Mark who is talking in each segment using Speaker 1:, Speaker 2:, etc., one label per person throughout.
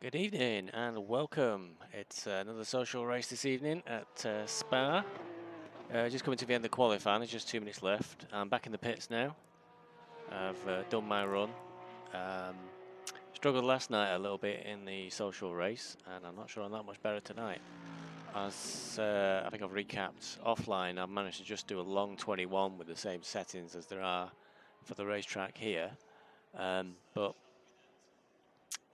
Speaker 1: Good evening and welcome. It's another social race this evening at Spa. Just coming to the end of the qualifying, there's just 2 minutes left. I'm back in the pits now. I've done my run. Um, Struggled last night a little bit in the social race, and I'm not sure I'm that much better tonight. As I think I've recapped offline, I've managed to just do a long 21 with the same settings as there are for the racetrack here. But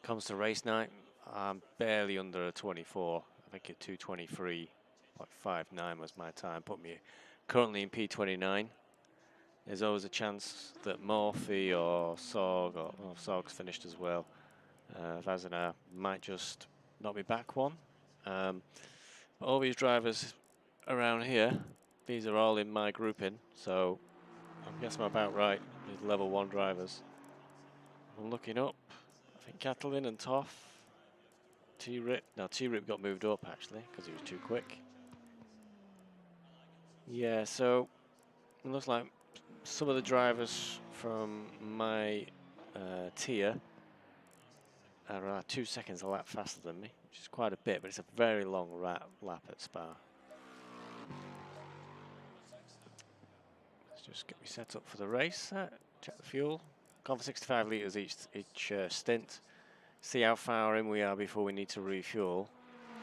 Speaker 1: comes to race night, I'm barely under a 24. I think a 2:23.59 was my time. Put me currently in P29. There's always a chance that Morphy or Sorg, or well, Sorg's finished as well, Vazina might just knock me back one. But all these drivers around here, these are all in my grouping, so I guess I'm about right with level 1 drivers. I'm looking up. I think Catalin and Toff. T-Rip. Now T-Rip got moved up actually because he was too quick. Yeah, so it looks like some of the drivers from my tier are 2 seconds a lap faster than me, which is quite a bit, but it's a very long lap at Spa. Let's just get me set up for the race. Check the fuel. Gone for 65 litres each stint. See how far in we are before we need to refuel.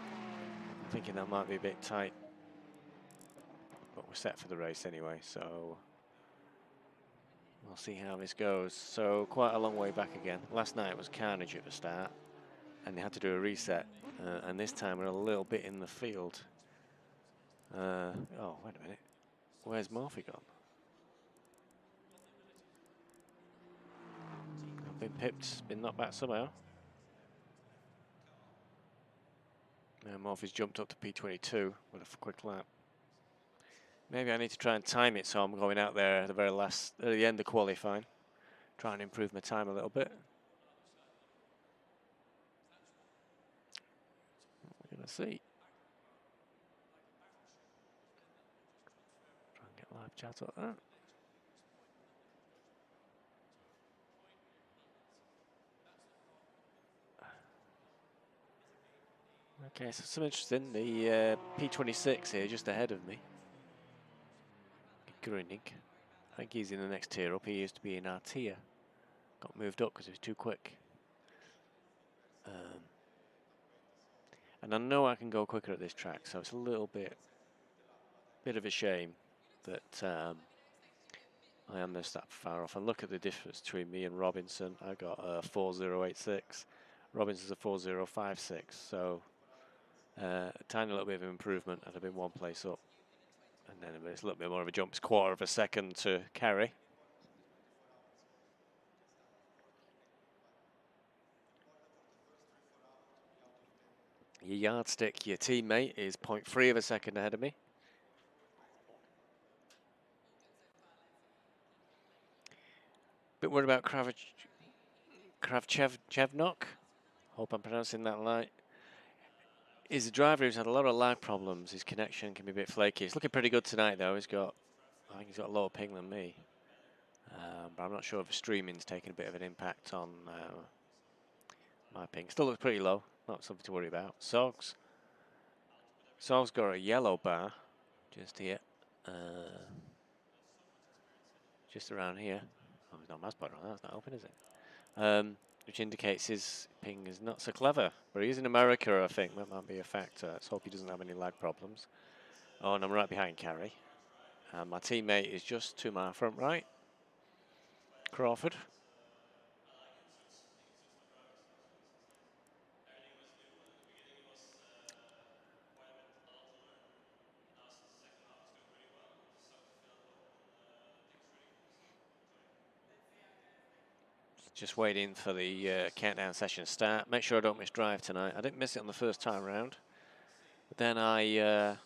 Speaker 1: I'm thinking that might be a bit tight, but we're set for the race anyway, so we'll see how this goes. So quite a long way back again. Last night was carnage at the start, and they had to do a reset. And this time we're a little bit in the field. Oh, wait a minute. Where's Morphy gone? I've been pipped, been knocked back somehow. Morphy's jumped up to P22 with a quick lap. Maybe I need to try and time it so I'm going out there at the end of qualifying. Try and improve my time a little bit. We're going to see. Try and get live chat up that. Okay, so some interesting. The P26 here just ahead of me. Grinning. I think he's in the next tier up. He used to be in our tier. Got moved up because he was too quick. And I know I can go quicker at this track, so it's a little bit of a shame that I am this that far off. And look at the difference between me and Robinson. I got a 4086. Robinson's a 4056. So a tiny little bit of improvement. I'd have been one place up. And then it's a little bit more of a jump. It's quarter of a second to carry. Your yardstick, your teammate, is 0.3 of a second ahead of me. Bit worried about Kravchevnok. Hope I'm pronouncing that right. He's a driver who's had a lot of lag problems. His connection can be a bit flaky. He's looking pretty good tonight, though. I think he's got a lower ping than me. But I'm not sure if the streaming's taking a bit of an impact on my ping. Still looks pretty low. Not something to worry about. Sog's got a yellow bar just here. Just around here. Oh, there's no mouse button on that. That's not open, is it? Which indicates his ping is not so clever. But he's in America, I think. That might be a factor. Let's hope he doesn't have any lag problems. Oh, and I'm right behind Carey. My teammate is just to my front right. Crawford. Just waiting for the countdown session to start. Make sure I don't miss drive tonight. I didn't miss it on the first time round. But then I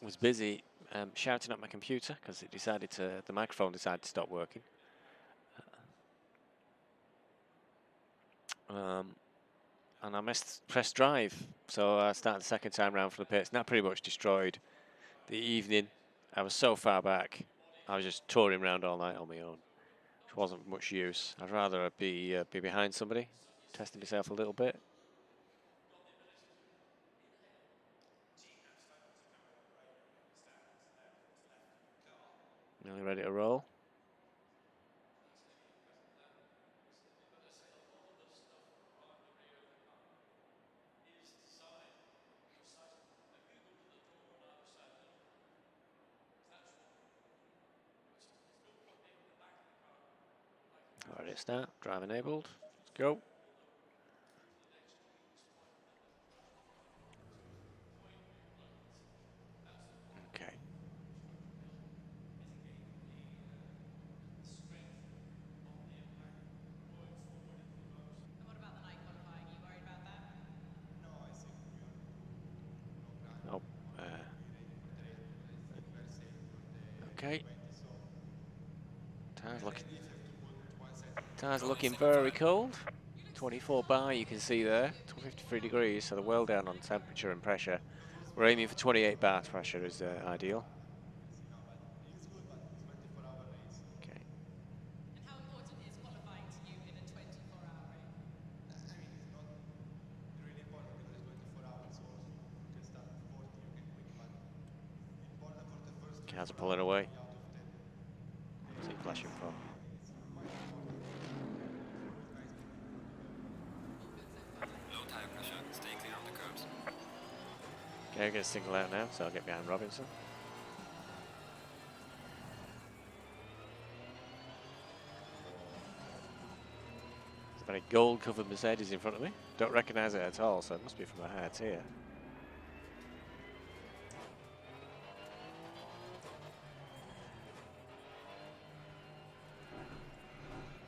Speaker 1: was busy shouting at my computer because the microphone decided to stop working. And I pressed drive. So I started the second time round for the pits. And that pretty much destroyed the evening. I was so far back. I was just touring around all night on my own. Which wasn't much use. I'd rather be behind somebody, testing myself a little bit. Nearly ready to roll. Ready to start. Drive enabled. Let's go. Okay.
Speaker 2: And what about the night qualifying? Are you worried about that?
Speaker 3: No, I think we are no grand
Speaker 1: Oh,
Speaker 3: be ready for the race because I think we are safe for the
Speaker 1: okay.
Speaker 3: 20. So
Speaker 1: Tires
Speaker 3: and
Speaker 1: looking.
Speaker 3: maybe if you have to put one second more.
Speaker 1: Tires looking very cold. 24 bar you can see there, 53 degrees, so they're well down on temperature and pressure.
Speaker 3: Because it was
Speaker 1: We're
Speaker 3: good
Speaker 1: aiming for 28 bar pressure is ideal.
Speaker 3: I see now, but it's good, but it's 24-hour race. So
Speaker 1: Okay.
Speaker 2: And how important is qualifying to you in a 24-hour race?
Speaker 3: I mean, it's not really important because it's 24 hours. So you can start at 40, you can quit, but it's important for the first
Speaker 1: Cars are
Speaker 3: 24
Speaker 1: pulling
Speaker 3: hours to
Speaker 1: away.
Speaker 3: be out of the
Speaker 1: What's he flashing for?
Speaker 3: it's quite important for you guys to do well.
Speaker 2: All good so far.
Speaker 4: Low tire pressure, stay clear of the curbs.
Speaker 1: Okay, I'm going to single out now, so I'll get behind Robinson. There's a very gold-covered Mercedes in front of me. Don't recognise it at all, so it must be from a higher tier.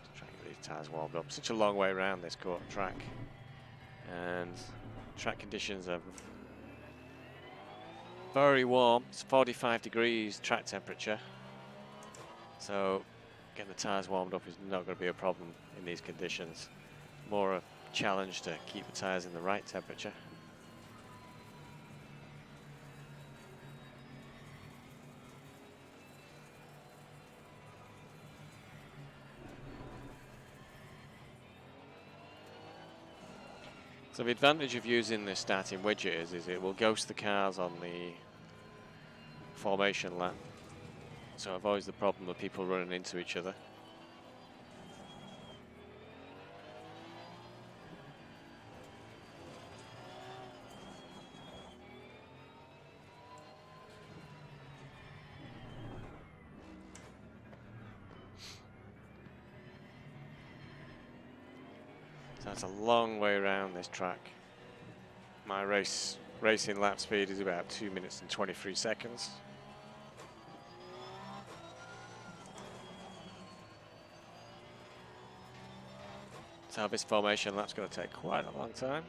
Speaker 1: Just trying to get these tyres warmed up. Such a long way around this track. And track conditions are very warm. It's 45 degrees track temperature. So getting the tyres warmed up is not going to be a problem in these conditions. More a challenge to keep the tyres in the right temperature. So the advantage of using the starting widget is it will ghost the cars on the formation lap. So it avoids the problem of people running into each other. So that's a long way around this track. My racing lap speed is about 2 minutes and 23 seconds. So this formation lap's going to take quite a long time.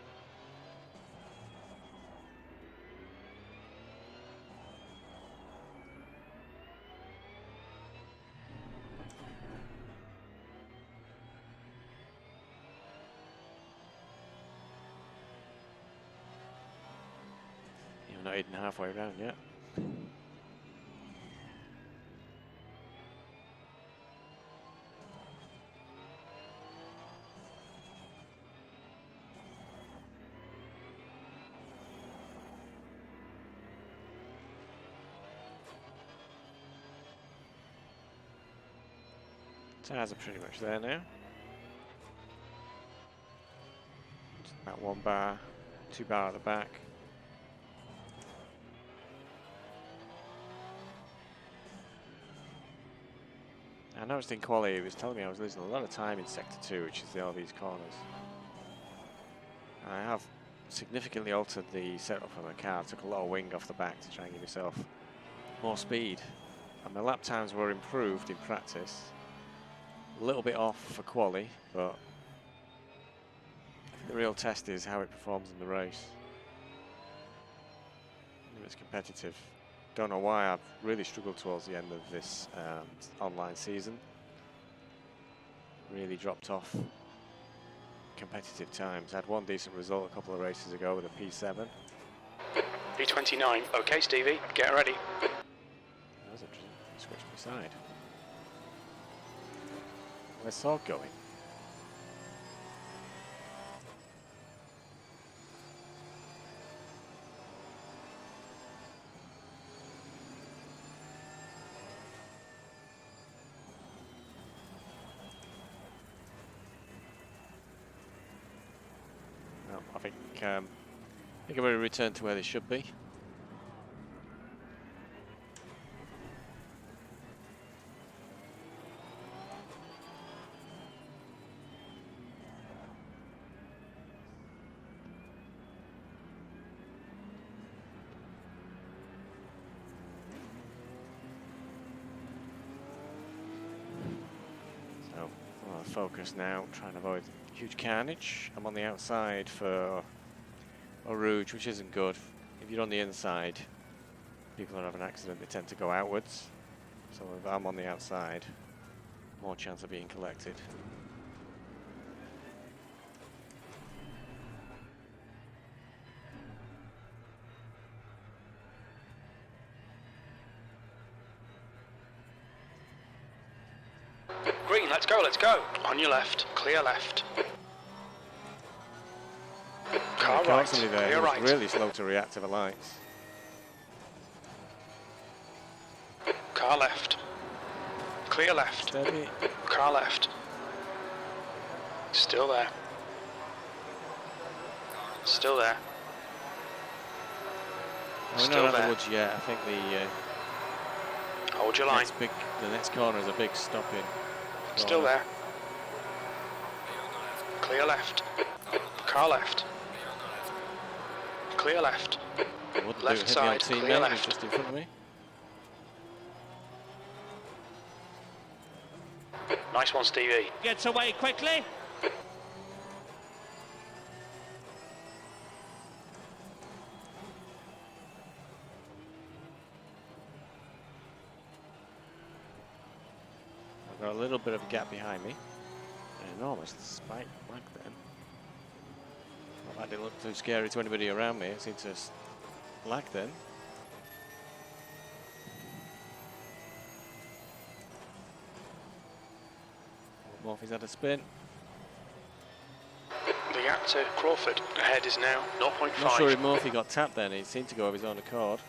Speaker 1: You're not even halfway around yet. Tires are pretty much there now. Just about 1 bar, 2 bar at the back. I noticed in quali it was telling me I was losing a lot of time in sector 2, which is all these corners. And I have significantly altered the setup of the car. I took a lot of wing off the back to try and give myself more speed. And my lap times were improved in practice. A little bit off for quali, but I think the real test is how it performs in the race. If it's competitive. Don't know why I've really struggled towards the end of this online season. Really dropped off competitive times. Had one decent result a couple of races ago with a P7.
Speaker 5: P29. Okay, Stevie, get ready.
Speaker 1: That was interesting. Switched my side. Where's Sorg going? I think everybody returned to where they should be. So, focus now, trying to avoid huge carnage. I'm on the outside for Rouge, which isn't good. If you're on the inside, people that have an accident, they tend to go outwards. So if I'm on the outside, more chance of being collected.
Speaker 5: Green, let's go, let's go. On your left, clear left. Car right,
Speaker 1: Somebody there
Speaker 5: clear
Speaker 1: who was
Speaker 5: right.
Speaker 1: really slow to react to the lights.
Speaker 5: Car left. Clear left.
Speaker 1: Steady.
Speaker 5: Car left. Still there. Still there.
Speaker 1: We're
Speaker 5: Still
Speaker 1: not out of
Speaker 5: there.
Speaker 1: the woods yet. I think the
Speaker 5: Hold your line.
Speaker 1: the next corner is a big stopping.
Speaker 5: Still there. Clear left. Car left. Clear left.
Speaker 1: Wouldn't
Speaker 5: Left
Speaker 1: do. Hit the old
Speaker 5: side,
Speaker 1: teammate
Speaker 5: clear
Speaker 1: who's
Speaker 5: left.
Speaker 1: just in front of me.
Speaker 5: Nice one, Stevie.
Speaker 6: Gets away quickly.
Speaker 1: I've got a little bit of a gap behind me. An enormous spike black then. Not that didn't look too scary to anybody around me. It seemed to black then. Morphy's had a spin.
Speaker 5: The gap to Crawford ahead is now 0.5.
Speaker 1: Not sure if Morphy got tapped then. He seemed to go of his own accord.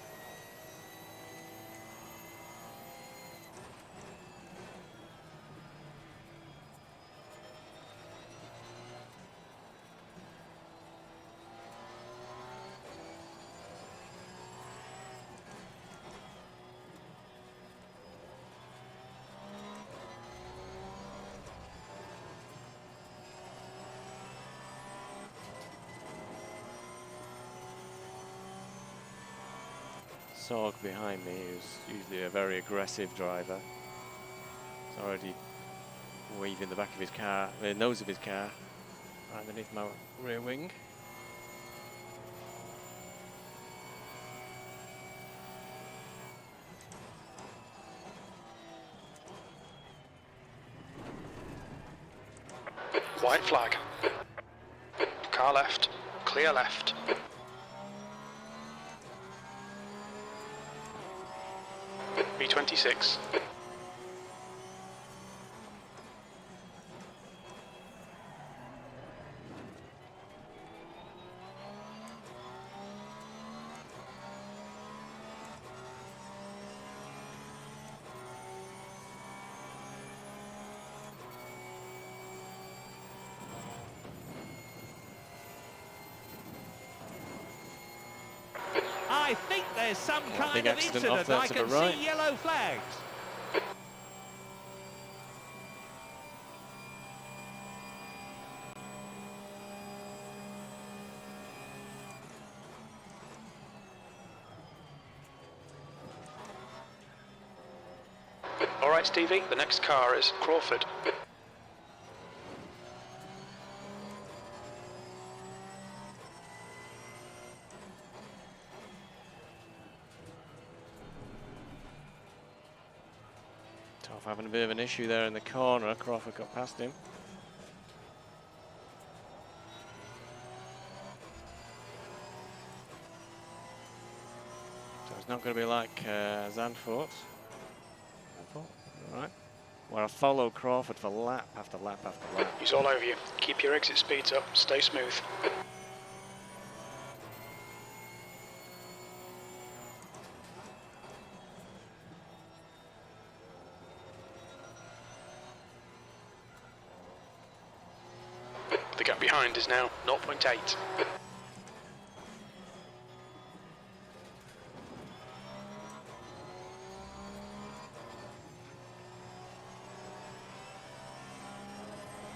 Speaker 1: Sorg behind me, who's usually a very aggressive driver. He's already weaving the back of his car, the nose of his car, right underneath my rear wing.
Speaker 5: White flag. Car left. Clear left. B26.
Speaker 6: I think there's some
Speaker 1: Big
Speaker 6: kind of
Speaker 1: accident off
Speaker 6: incident.
Speaker 1: there
Speaker 6: I
Speaker 1: to the
Speaker 6: can
Speaker 1: right.
Speaker 6: see yellow flags.
Speaker 5: All right, Stevie, the next car is Crawford.
Speaker 1: Tough having a bit of an issue there in the corner. Crawford got past him. So it's not going to be like Zandvoort. Right. Where I follow Crawford for lap after lap after lap.
Speaker 5: He's all over you. Keep your exit speeds up. Stay smooth. The gap behind is is now 0.8.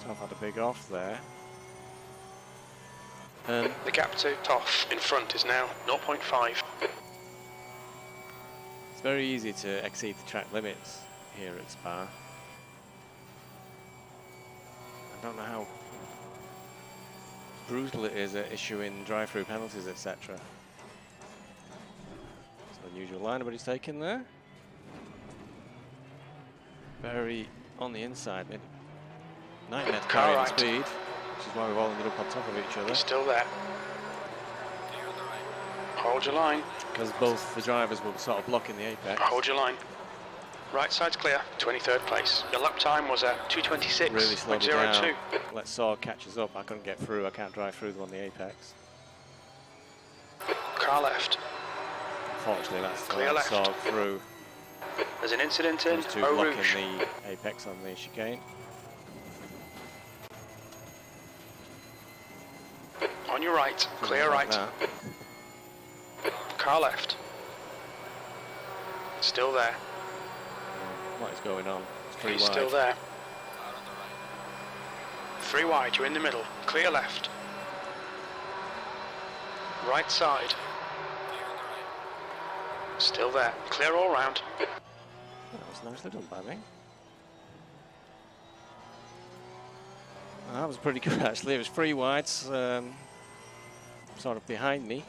Speaker 1: Toff had a big off there.
Speaker 5: The gap to Toff in front is now 0.5.
Speaker 1: It's very easy to exceed the track limits here at Spa. I don't know how brutal it is at issuing drive-through penalties, etc. It's an unusual line everybody's taken there. Very on the inside, mid. Nightmare to carry the speed, which is why we've all ended up on top of each other.
Speaker 5: He's still there. Hold your line.
Speaker 1: Because both the drivers were sort of blocking the apex.
Speaker 5: Hold your line. Right side's clear. 23rd place. Your lap time was at 2:26.02.
Speaker 1: Really slowed it down. Let's Saw catches up. I couldn't get through. I can't drive through them on the apex.
Speaker 5: Car left.
Speaker 1: Unfortunately, that's
Speaker 5: Clear left.
Speaker 1: Saw through.
Speaker 5: There's an incident in
Speaker 1: Those two
Speaker 5: Eau
Speaker 1: blocking
Speaker 5: Rouge.
Speaker 1: the apex on the chicane.
Speaker 5: On your right. Clear
Speaker 1: Like
Speaker 5: right.
Speaker 1: that.
Speaker 5: Car left. Still there.
Speaker 1: What is going on? It's pretty
Speaker 5: He's
Speaker 1: wide.
Speaker 5: still there. 3 wide, you're in the middle. Clear left. Right side. Still there. Clear all round.
Speaker 1: That was nicely done by me. That was pretty good actually. It was 3 wides, sort of behind me.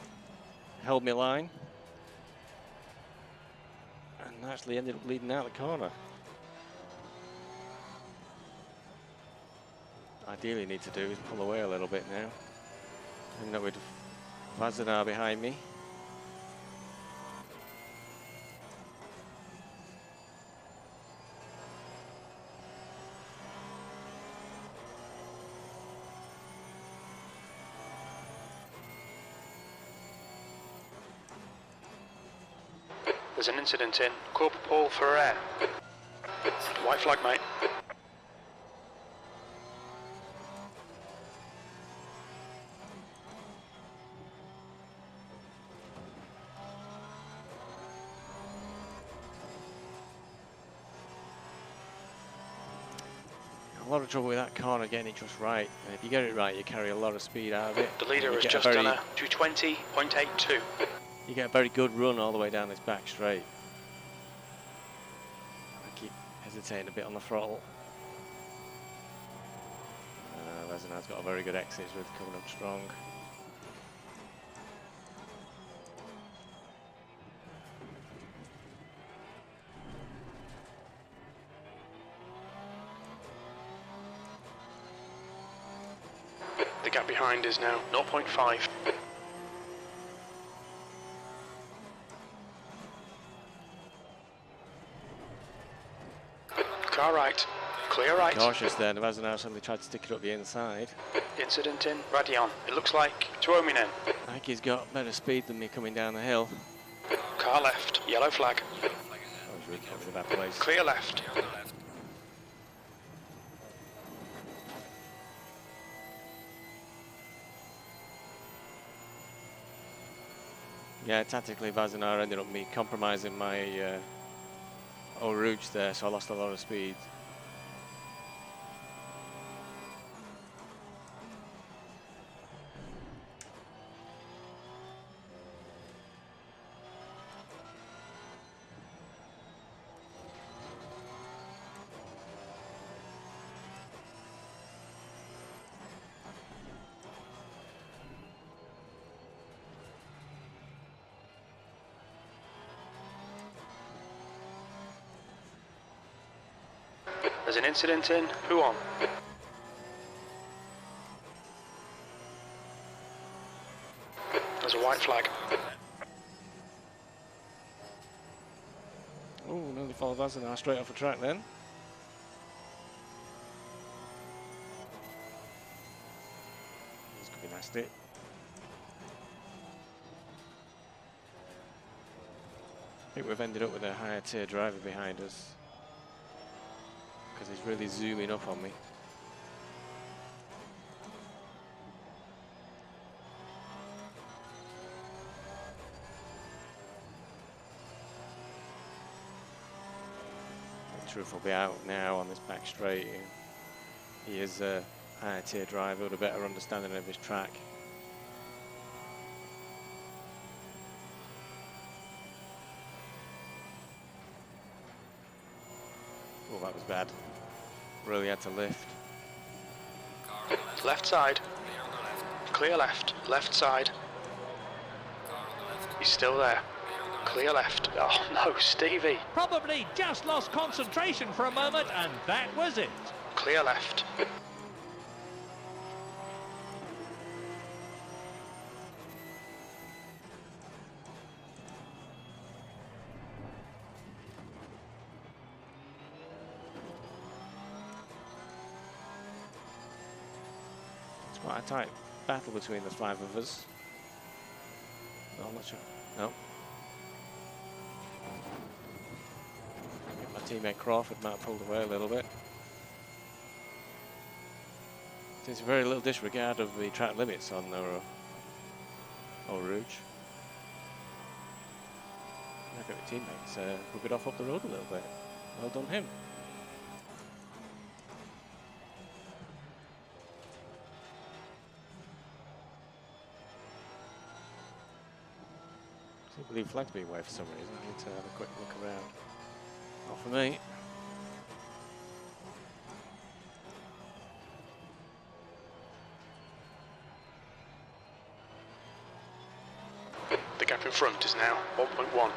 Speaker 1: Held my line. And actually ended up leading out the corner. Ideally need to do is pull away a little bit now. Ending up with Vazanar behind me.
Speaker 5: There's an incident in Corporal Paul Ferrer. White flag, mate.
Speaker 1: A lot of trouble with that corner getting it just right. And if you get it right, you carry a lot of speed out of it.
Speaker 5: The leader has just done a 220.82.
Speaker 1: You get a very good run all the way down this back straight. I keep hesitating a bit on the throttle. Vazanar's got a very good exit with coming up strong.
Speaker 5: The gap behind is now 0.5. Car right. Clear right.
Speaker 1: Cautious there, Vazanar suddenly tried to stick it up the inside.
Speaker 5: Incident in Radion. It looks like Tuominen.
Speaker 1: I think he's got better speed than me coming down the hill.
Speaker 5: Car left. Yellow flag.
Speaker 1: That was really in a bad place.
Speaker 5: Clear left.
Speaker 1: Yeah, tactically Vazanar ended up me compromising my Eau Rouge there, so I lost a lot of speed.
Speaker 5: There's an incident in Huon. There's a white flag.
Speaker 1: Oh, nearly followed Vazanar straight off the track then. This could be nasty. I think we've ended up with a higher tier driver behind us, because he's really zooming up on me. Truth will be out now on this back straight. He is a higher tier driver with a better understanding of his track. Oh, that was bad. Really had to lift.
Speaker 4: Car on the left.
Speaker 5: Left side.
Speaker 4: Clear on the left.
Speaker 5: Clear left. Left side.
Speaker 4: Car on the left.
Speaker 5: He's still there.
Speaker 4: Clear on the left.
Speaker 5: Clear left. Oh no, Stevie.
Speaker 6: Probably just lost concentration for a moment, and that was it.
Speaker 5: Clear left.
Speaker 1: It's quite a tight battle between the 5 of us. No, I'm not sure. No. I think my teammate Crawford might have pulled away a little bit. There's very little disregard of the track limits on Eau Rouge. Look at the teammates move it off up the road a little bit. Well done him. I believe flag's being waved for some reason. I need to have a quick look around. Not for me.
Speaker 5: The gap in front is now 1.1.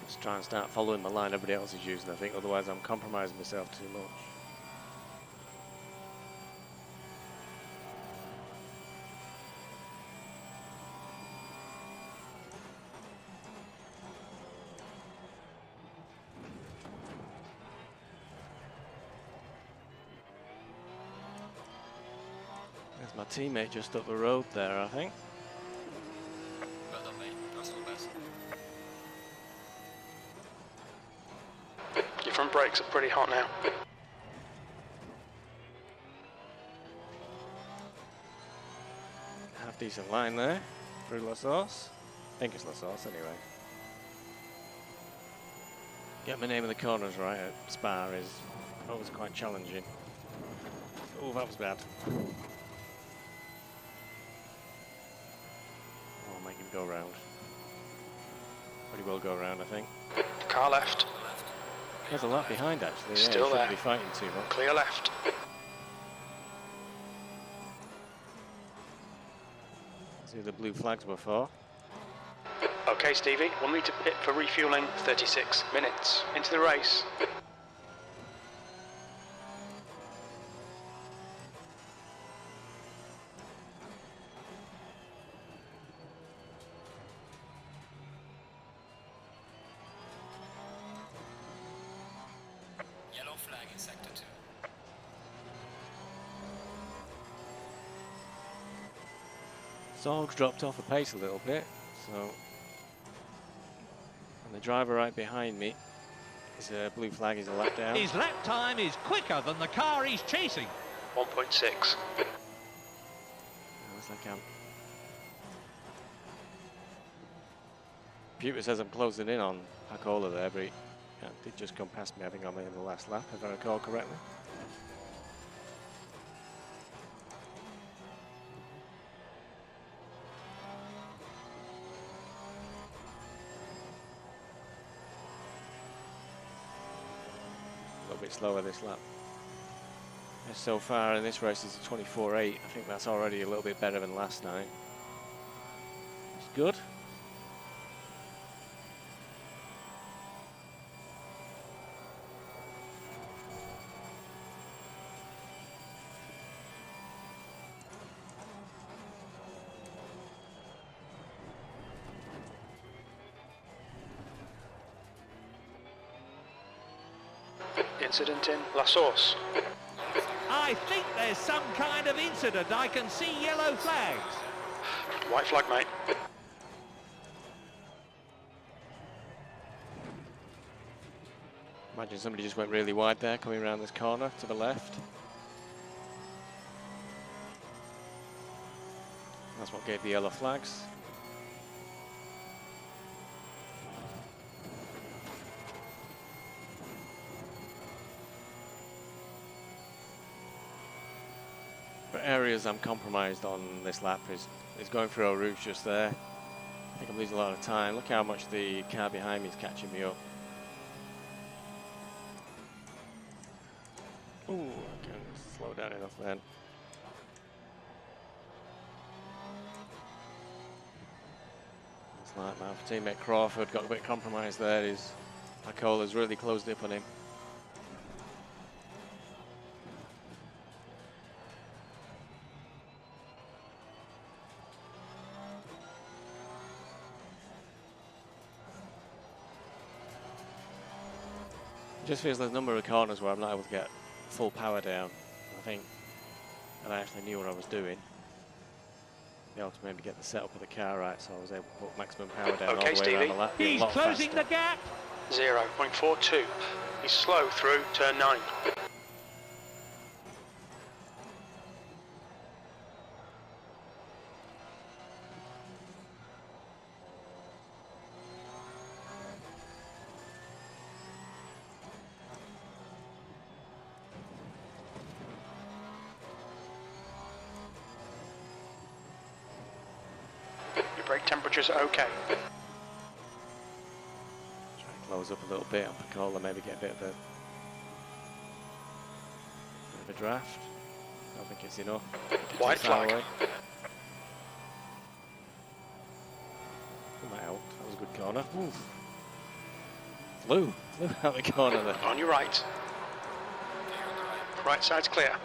Speaker 1: Just try and start following the line everybody else is using, I think, otherwise I'm compromising myself too much. There's my teammate just up the road there, I think.
Speaker 4: Well done, mate. Personal best.
Speaker 5: Your front brakes are pretty hot now.
Speaker 1: Half decent line there through La Source. I think it's La Source anyway. Get my name in the corners right at Spa is always quite challenging. Oh, that was bad. I'll make him go round. But he will go round, I think.
Speaker 5: Car left.
Speaker 1: There's a lot behind actually. Yeah,
Speaker 5: Still
Speaker 1: he shouldn't
Speaker 5: there.
Speaker 1: be fighting too much.
Speaker 5: Clear left.
Speaker 1: See the blue flags were for.
Speaker 5: Okay, Stevie, we'll need to pit for refueling 36 minutes into the race.
Speaker 4: Yellow flag in sector 2.
Speaker 1: Sorg's dropped off a pace a little bit, so. And the driver right behind me is a blue flag, is a lap down.
Speaker 6: His lap time is quicker than the car he's chasing.
Speaker 5: 1.6.
Speaker 1: As I can. Computer says I'm closing in on Pacola there, but he did just come past me, I think, on the last lap, if I recall correctly. A little bit slower this lap. So far in this race is a 24.8. I think that's already a little bit better than last night. good.
Speaker 5: Incident in La Source.
Speaker 6: I think there's some kind of incident. I can see yellow flags.
Speaker 5: White flag, mate.
Speaker 1: Imagine somebody just went really wide there, coming around this corner to the left. That's what gave the yellow flags. But areas I'm compromised on this lap is going through our routes just there. I think I'm losing a lot of time. Look how much the car behind me is catching me up. Ooh, I can slow down enough then. It's like my teammate Crawford got a bit compromised there. His Pacola's really closed up on him. Just feels there's a number of corners where I'm not able to get full power down. I think that I actually knew what I was doing. Be able to maybe get the setup of the car right, so I was able to put maximum power down
Speaker 5: Okay,
Speaker 1: all the way around
Speaker 5: Stevie.
Speaker 1: the lap. Be a
Speaker 6: He's
Speaker 1: lot
Speaker 6: closing
Speaker 1: faster.
Speaker 6: the gap.
Speaker 5: 0.42. He's slow through turn 9. Your brake temperature's okay.
Speaker 1: Try and close up a little bit on Pacola, maybe get a bit of a draft. I don't think it's enough.
Speaker 5: White
Speaker 1: Too far
Speaker 5: flag.
Speaker 1: away. Oh, that helped. That was a good corner. Oof. Flew out the corner there.
Speaker 5: On your right. Right side's clear.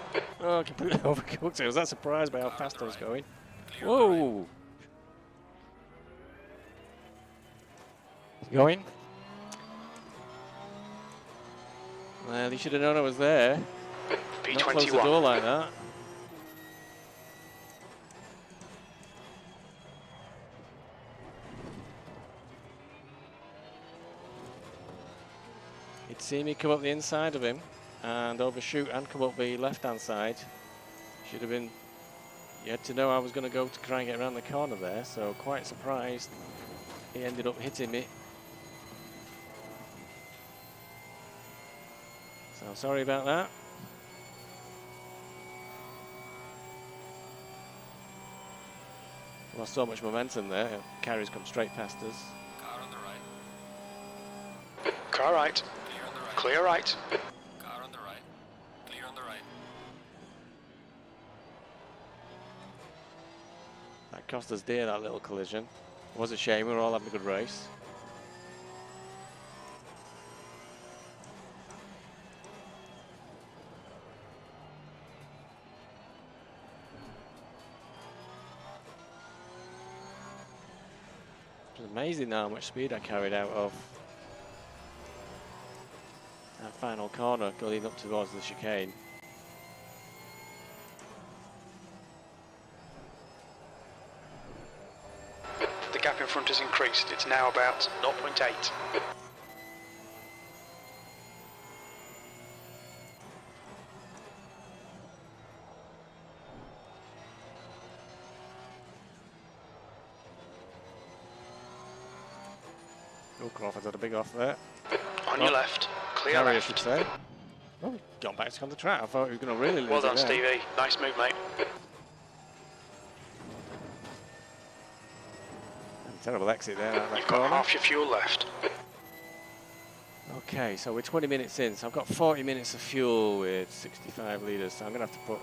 Speaker 1: Oh, completely overcooked. I was that surprised by how fast I was going. Whoa! Going? Well, he should have known I was there. Not close the door
Speaker 5: P21.
Speaker 1: like that. He'd see me come up the inside of him and overshoot and come up the left-hand side. Should have been. You had to know I was going to go to try and get around the corner there, so quite surprised he ended up hitting me. So sorry about that. Lost so much momentum there. Carries come straight past us.
Speaker 4: Car on the right.
Speaker 5: Car right.
Speaker 4: Clear on the right.
Speaker 5: Clear right.
Speaker 4: Car on the right. Clear on the right.
Speaker 1: That cost us dear, that little collision. It was a shame, we were all having a good race. It's amazing how much speed I carried out of that final corner going up towards the chicane.
Speaker 5: The gap in front has increased. It's now about 0.8.
Speaker 1: Oh, Crawford's had a big off there.
Speaker 5: On your left. Clear
Speaker 1: Harry, I should
Speaker 5: left.
Speaker 1: say. Oh, gone back on the track. I thought he was going to really lose
Speaker 5: Well
Speaker 1: it
Speaker 5: done,
Speaker 1: there.
Speaker 5: Stevie. Nice move, mate.
Speaker 1: Terrible exit there out of that
Speaker 5: You've got
Speaker 1: corner.
Speaker 5: half your fuel left.
Speaker 1: Okay, so we're 20 minutes in, so I've got 40 minutes of fuel with 65 litres, so I'm going to have to put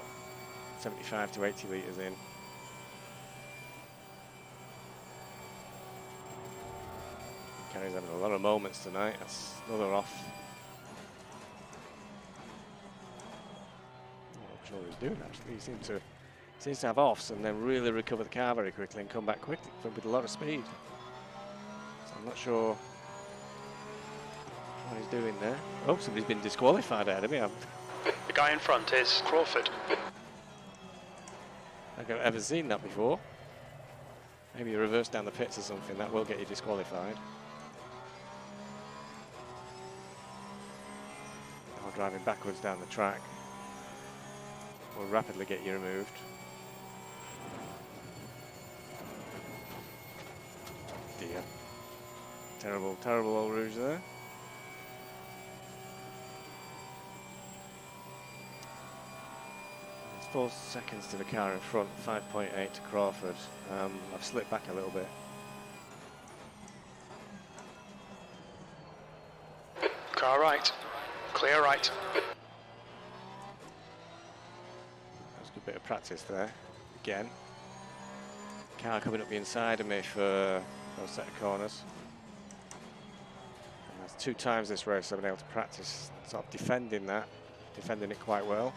Speaker 1: 75 to 80 litres in. Carey's having a lot of moments tonight. That's another off. I'm not sure what he's doing actually. He seems to have offs and then really recover the car very quickly and come back quickly with a lot of speed. So I'm not sure what he's doing there. Oh, somebody's been disqualified ahead of me.
Speaker 5: The guy in front is Crawford.
Speaker 1: I've never ever seen that before. Maybe you reverse down the pits or something. That will get you disqualified. Or driving backwards down the track will rapidly get you removed. Dear. Terrible, terrible old rouge there. It's 4 seconds to the car in front, 5.8 to Crawford. I've slipped back a little bit.
Speaker 5: Car right. Clear right.
Speaker 1: That's a good bit of practice there. Again. Car coming up the inside of me for those set of corners. And that's 2 times this race I've been able to practice sort of defending it quite well.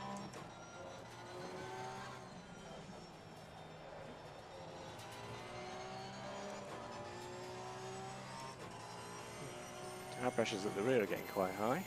Speaker 1: Tire pressures at the rear are getting quite high.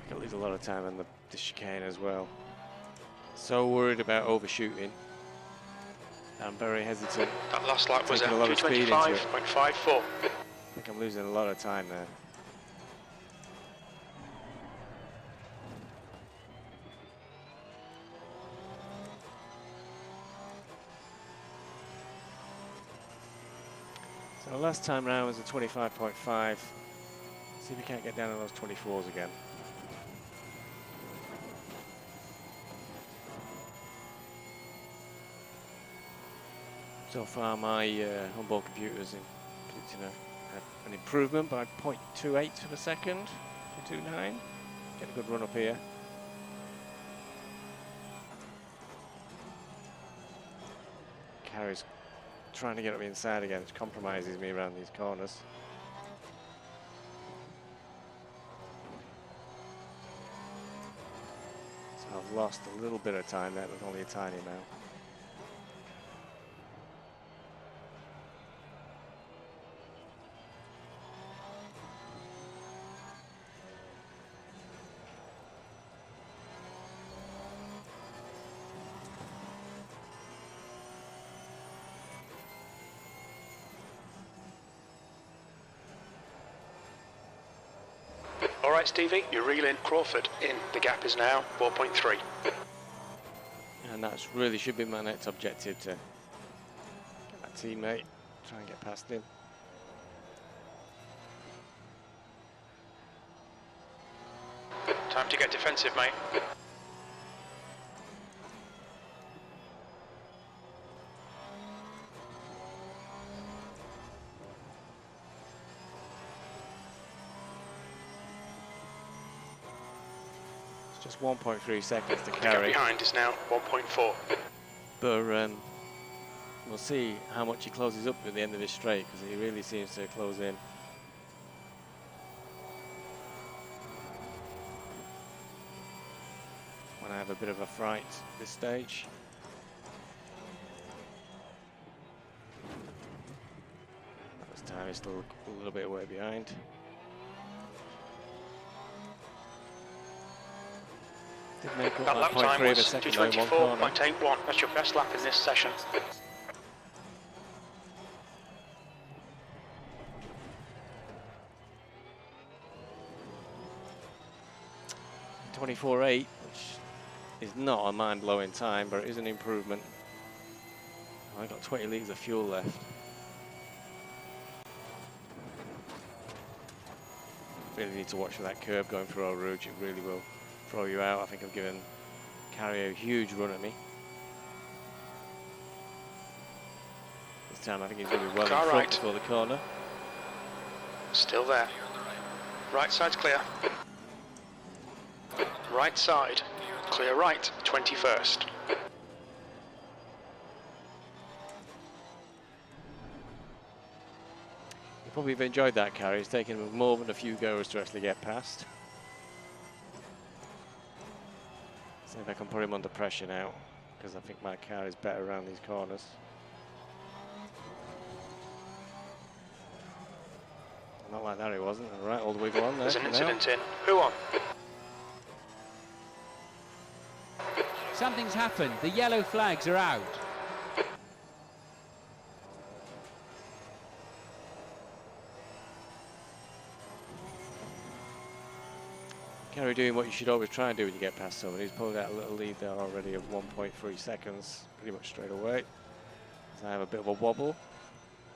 Speaker 1: Got lose a lot of time on the chicane as well. So worried about overshooting. I'm very hesitant.
Speaker 5: That last lap was at
Speaker 1: Taking a lot of speed into it.
Speaker 5: 225.54.
Speaker 1: I think I'm losing a lot of time there. So last time round was a 25.5. See if we can't get down on those 24s again. So far my onboard computer is predicting an improvement by 0.28 of a second, 229. Get a good run up here. Carey's trying to get up the inside again, which compromises me around these corners. So I've lost a little bit of time there, but only a tiny amount.
Speaker 5: All right, Stevie, you're reeling Crawford in. The gap is now 4.3.
Speaker 1: And that really should be my next objective, to get that teammate, try and get past him.
Speaker 5: Time to get defensive, mate.
Speaker 1: It's just 1.3 seconds to
Speaker 5: The gap
Speaker 1: carry.
Speaker 5: behind is now 1.4.
Speaker 1: But we'll see how much he closes up at the end of this straight, because he really seems to close in. When I have a bit of a fright at this stage. That was time Carey is still a little bit away behind. Did make up
Speaker 5: That lap time
Speaker 1: 0.3 of a
Speaker 5: was
Speaker 1: second though in one corner.
Speaker 5: 2:24.81. That's your best lap in this session.
Speaker 1: 24.8, which is not a mind-blowing time, but it is an improvement. I got 20 litres of fuel left. Really need to watch for that curb going through Eau Rouge. It really will throw you out. I think I've given Carey a huge run at me. This time I think he's going to be well in front
Speaker 5: right
Speaker 1: before the corner.
Speaker 5: Still there. Right side's clear. Right side. Clear right, 21st.
Speaker 1: You probably have enjoyed that, Carey. It's taken him more than a few goes to actually get past. See if I can put him under pressure now, because I think my car is better around these corners. Not like that, it wasn't. All right, all the wiggle on there.
Speaker 5: There's an
Speaker 1: for
Speaker 5: incident
Speaker 1: now.
Speaker 5: in. Who on?
Speaker 7: Something's happened. The yellow flags are out.
Speaker 1: Carey doing what you should always try and do when you get past someone. He's pulled out a little lead there already of 1.3 seconds, pretty much straight away. So I have a bit of a wobble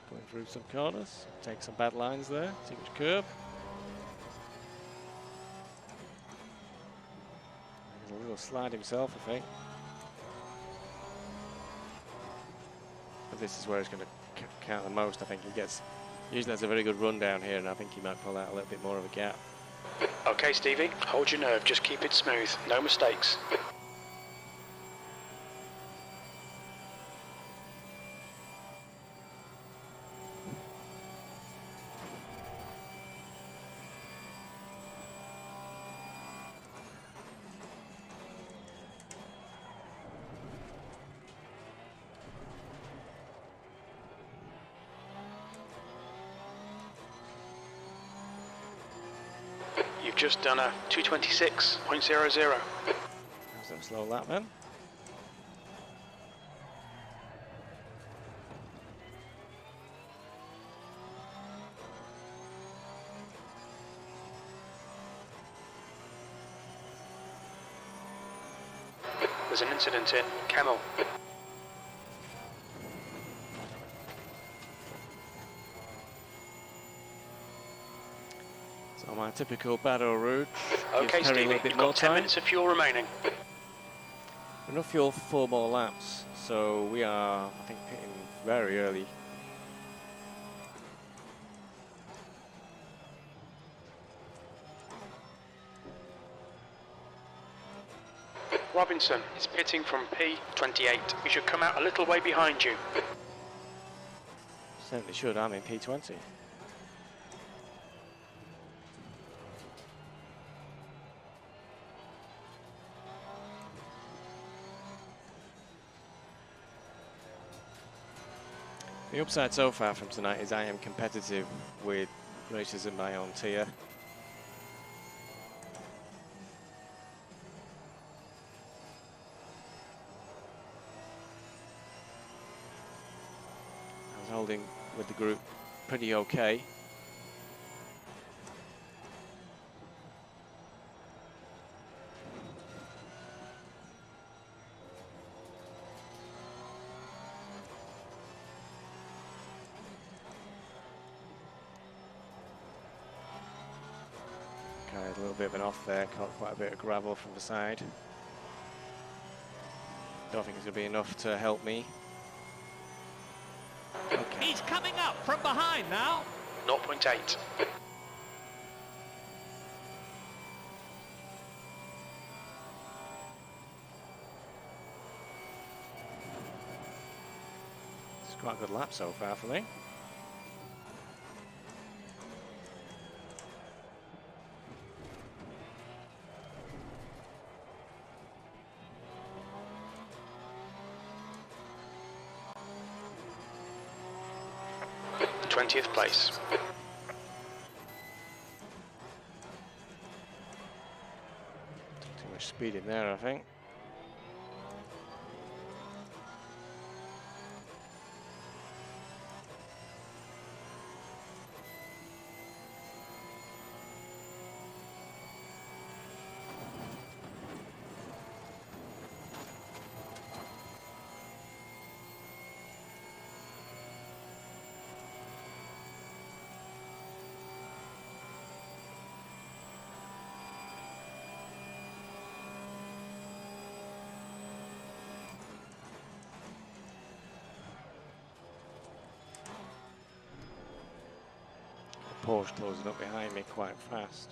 Speaker 1: going through some corners. Take some bad lines there, too much curb. He's a little slide himself, I think. But this is where he's going to count the most. I think he gets, usually has a very good run down here, and I think he might pull out a little bit more of a gap.
Speaker 5: Okay, Stevie, hold your nerve, just keep it smooth, no mistakes. You've just done a 2:26.00.
Speaker 1: That was a slow lap then.
Speaker 5: There's an incident in. Camel.
Speaker 1: So my typical bad Eau Rouge.
Speaker 5: Okay,
Speaker 1: gives Carey a
Speaker 5: Stevie,
Speaker 1: little bit
Speaker 5: you've
Speaker 1: more
Speaker 5: got 10
Speaker 1: time.
Speaker 5: minutes of fuel remaining.
Speaker 1: Enough fuel for 4 more laps, so we are, I think, pitting very early.
Speaker 5: Robinson is pitting from P28. He should come out a little way behind you.
Speaker 1: Certainly should, I'm in P20. The upside so far from tonight is I am competitive with racers in my own tier. I was holding with the group pretty okay. Carried a little bit of an off there, caught quite a bit of gravel from the side. Don't think it's going to be enough to help me. Okay.
Speaker 6: He's coming up from behind now.
Speaker 5: 0.8.
Speaker 1: It's quite a good lap so far for me.
Speaker 5: 20th place.
Speaker 1: Too much speed in there, I think. Porsche closing up behind me quite fast.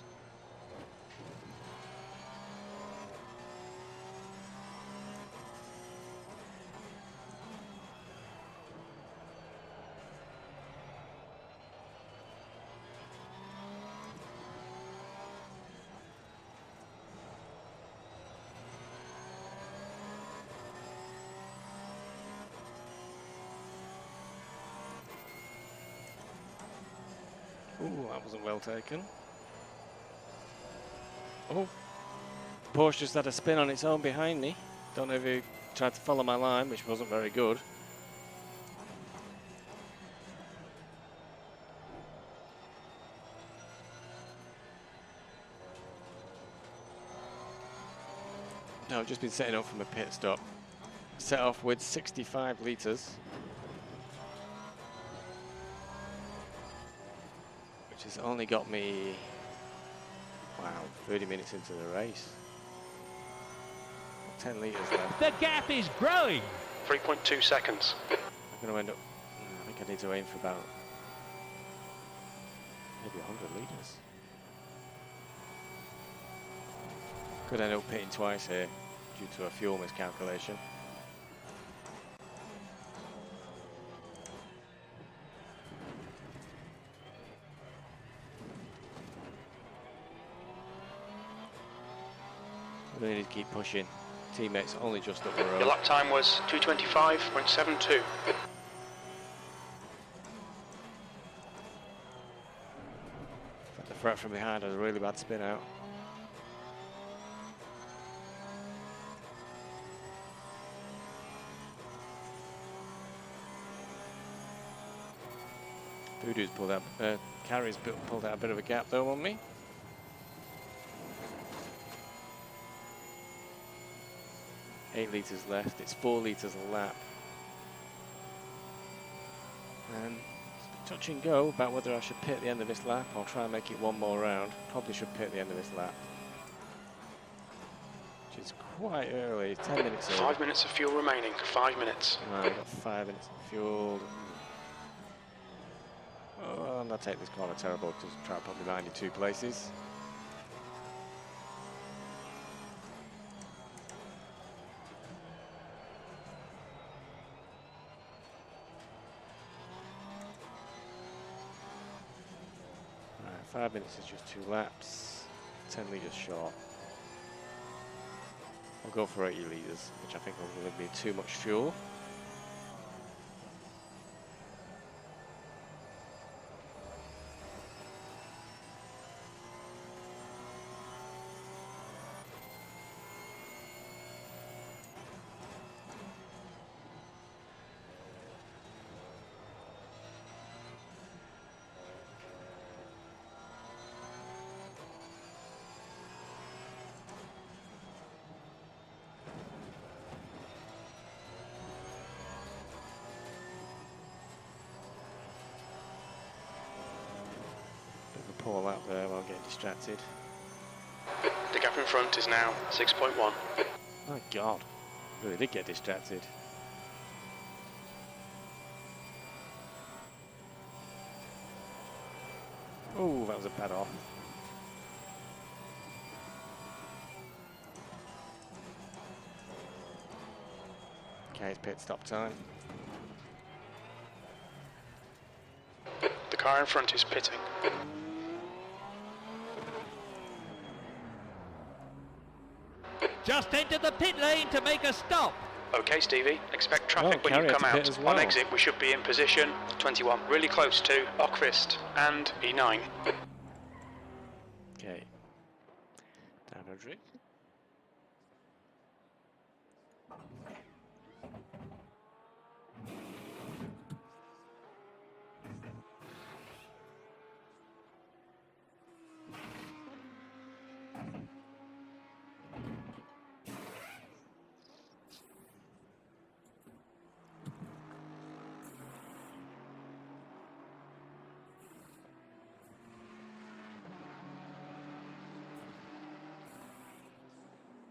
Speaker 1: Ooh, that wasn't well taken. Oh, Porsche just had a spin on its own behind me. Don't know if he tried to follow my line, which wasn't very good. No, I've just been setting up from a pit stop. Set off with 65 litres. Which has only got me, wow, 30 minutes into the race. 10 litres left.
Speaker 6: The gap is growing.
Speaker 5: 3.2 seconds.
Speaker 1: I'm going to end up, I think I need to aim for about maybe 100 litres. Could end up pitting twice here due to a fuel miscalculation. We need to keep pushing. Teammates only just up the road.
Speaker 5: Your lap time was 2:25.72.
Speaker 1: The threat from behind has a really bad spin out. Voodoo's pulled out, Carrie's pulled out a bit of a gap though on me. Eight litres left, it's 4 litres a lap. And it's touch and go about whether I should pit at the end of this lap or try and make it one more round. Probably should pit at the end of this lap. Which is quite early, 10 minutes early.
Speaker 5: 5 minutes of fuel remaining, 5 minutes.
Speaker 1: Right, we've got 5 minutes of fuel. Oh, I'm not taking this corner terrible to try to put me behind in 2 places. Right, 5 minutes is just 2 laps, 10 litres short. I'll go for 80 litres, which I think will give me too much fuel. Pull out there while getting distracted.
Speaker 5: The gap in front is now 6.1.
Speaker 1: My God, really did get distracted. Oh, that was a bad off. Okay, it's pit stop time.
Speaker 5: The car in front is pitting.
Speaker 6: Just entered the pit lane to make a stop.
Speaker 5: Okay, Stevie, expect traffic when
Speaker 1: Carry
Speaker 5: you
Speaker 1: had
Speaker 5: come
Speaker 1: to pit
Speaker 5: out.
Speaker 1: as
Speaker 5: On
Speaker 1: well.
Speaker 5: exit, we should be in position 21, really close to Ockfist and E9.
Speaker 1: Okay. Down Rodrigue.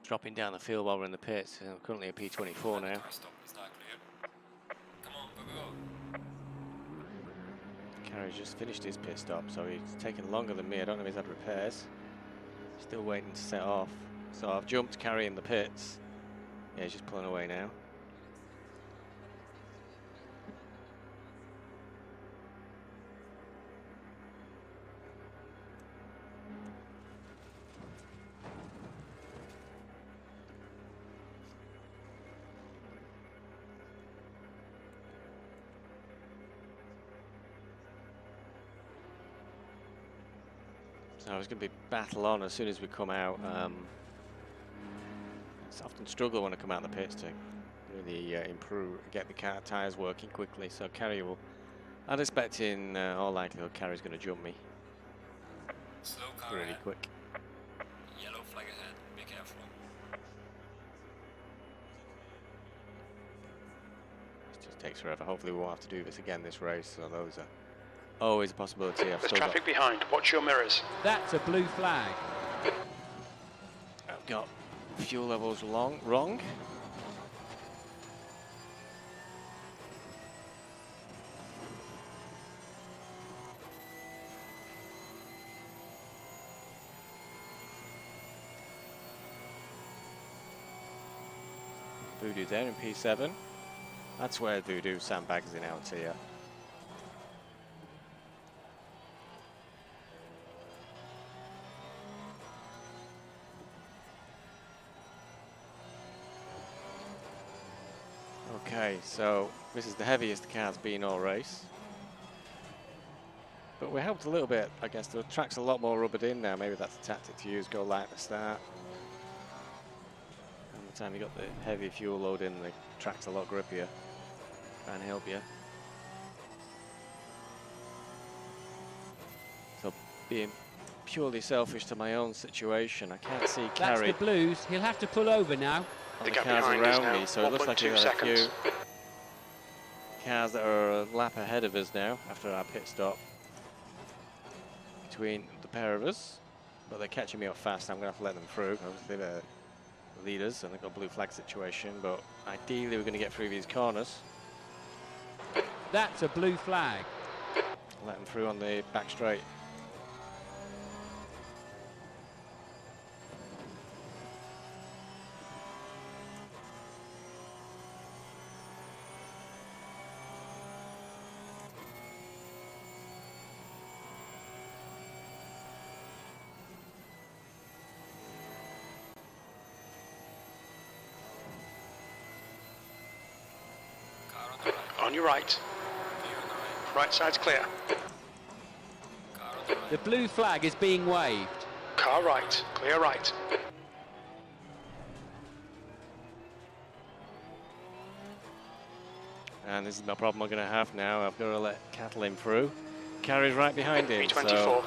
Speaker 1: Dropping down the field while we're in the pits. I'm currently a P24 now.
Speaker 4: Car stop is not clear. Come on, go.
Speaker 1: Carrie's just finished his pit stop, so he's taken longer than me. I don't know if he's had repairs. Still waiting to set off. So I've jumped Carrie in the pits. Yeah, he's just pulling away now. So it's going to be battle on as soon as we come out. It's often struggle when I come out of the pits to really improve, get the car tyres working quickly. So Carrie will, I'm expecting all likelihood Carrie's going to jump me
Speaker 4: Slow car
Speaker 1: really
Speaker 4: ahead.
Speaker 1: quick.
Speaker 4: Yellow flag ahead. Be careful.
Speaker 1: It just takes forever. Hopefully we won't have to do this again this race. So those are always a possibility. I've
Speaker 5: There's
Speaker 1: still
Speaker 5: traffic behind. Watch your mirrors.
Speaker 7: That's a blue flag.
Speaker 1: I've got fuel levels wrong. Voodoo there in P7. That's where Voodoo sandbags in out here. Okay, so this is the heaviest the car's been all race. But we helped a little bit, I guess. The track's a lot more rubbered in now. Maybe that's the tactic to use, go light at the start. And by the time you got the heavy fuel load in, the track's a lot grippier. Try and help you. So being purely selfish to my own situation, I can't see
Speaker 7: That's
Speaker 1: Carrie.
Speaker 7: the blues. He'll have to pull over now.
Speaker 1: On
Speaker 5: The
Speaker 1: the
Speaker 5: gap
Speaker 1: cars
Speaker 5: behind is
Speaker 1: around
Speaker 5: now
Speaker 1: me, so it looks like
Speaker 5: 1.2
Speaker 1: we've got a few
Speaker 5: seconds.
Speaker 1: cars that are a lap ahead of us now after our pit stop between the pair of us, but they're catching me up fast. I'm going to have to let them through. Obviously they're leaders and they've got a blue flag situation, but ideally we're going to get through these corners.
Speaker 7: That's a blue flag.
Speaker 1: Let them through on the back straight.
Speaker 4: Car on the right.
Speaker 5: On your right.
Speaker 4: Clear on the right.
Speaker 5: Right side's clear.
Speaker 4: Car on the right.
Speaker 7: The blue flag is being waved.
Speaker 5: Car right. Clear right.
Speaker 1: And this is my problem I'm going to have now. I've got to let Catalin through. Carrie's right behind him.
Speaker 5: B24.
Speaker 1: So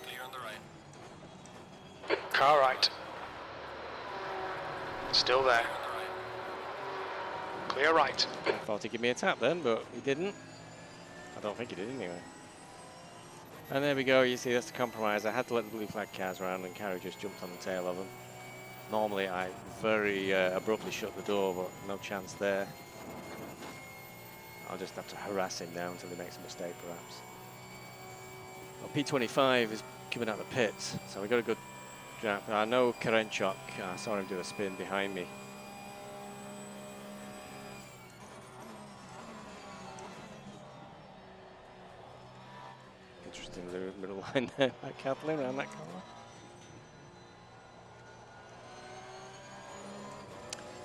Speaker 4: Clear on the right.
Speaker 5: Car right. Still there.
Speaker 4: Clear on the right.
Speaker 5: Clear right.
Speaker 1: I thought he'd give me a tap then, but he didn't. I don't think he did anyway. And there we go. You see, that's the compromise. I had to let the blue flag cars around, and Carrie just jumped on the tail of them. Normally, I very abruptly shut the door, but no chance there. I'll just have to harass him now until he makes a mistake, perhaps. Well, P25 is coming out the pits, so we got a good jump. I know Karenchuk. I saw him do a spin behind me. Interesting little middle line there by Kathleen around that corner.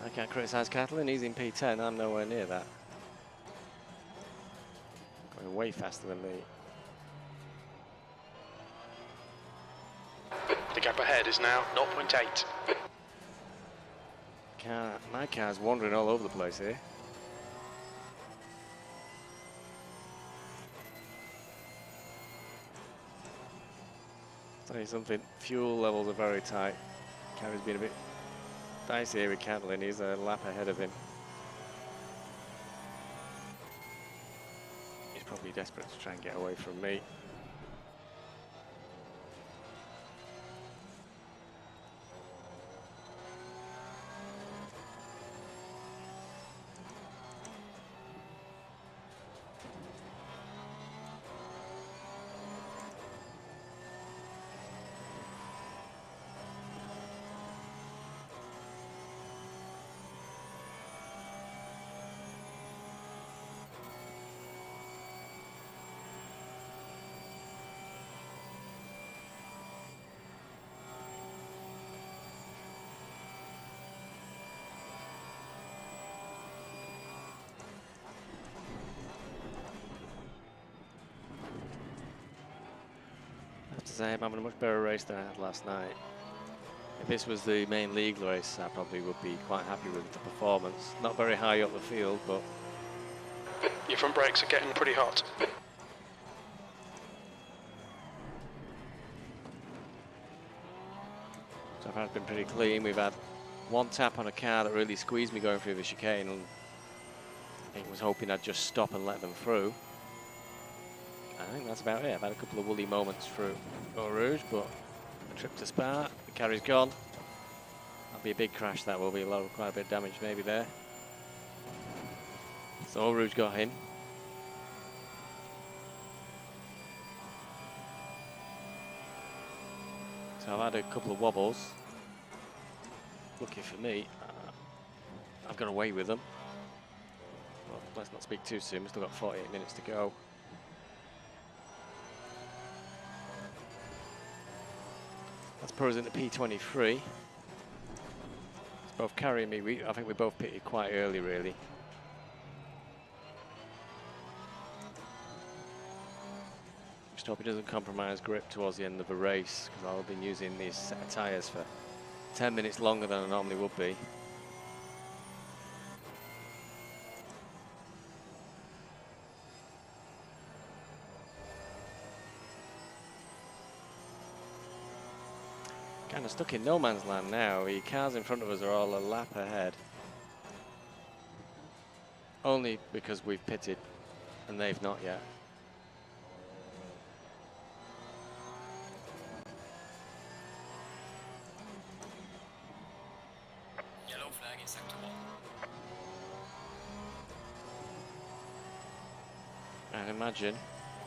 Speaker 1: I can't criticise Catalan, he's in P10, I'm nowhere near that. Going way faster than me.
Speaker 5: The gap ahead is now 0.8.
Speaker 1: My car's wandering all over the place here. Tell you something, fuel levels are very tight. Carrie's been a bit dicey here with Catalan, he's a lap ahead of him. He's probably desperate to try and get away from me. I have to say I'm having a much better race than I had last night. If this was the main league race, I probably would be quite happy with the performance. Not very high up the field, but
Speaker 5: Your front brakes are getting pretty hot.
Speaker 1: so far it's been pretty clean. We've had one tap on a car that really squeezed me going through the chicane, and I think was hoping I'd just stop and let them through. I think that's about it. I've had a couple of woolly moments through Eau Rouge, but a trip to Spa, the carry's gone. That'll be a big crash, that will be quite a bit of damage maybe there. So Eau Rouge got in. So I've had a couple of wobbles. Lucky for me, I've got away with them. Well, let's not speak too soon, we've still got 48 minutes to go. That's put us into P23. It's both carrying me. I think we both pitted quite early, really. Just hope he doesn't compromise grip towards the end of the race, because I'll be using these set of tyres for 10 minutes longer than I normally would be. Kind of stuck in no man's land now. The cars in front of us are all a lap ahead. Only because we've pitted and they've not yet.
Speaker 4: Yellow flag in sector 1.
Speaker 1: I'd imagine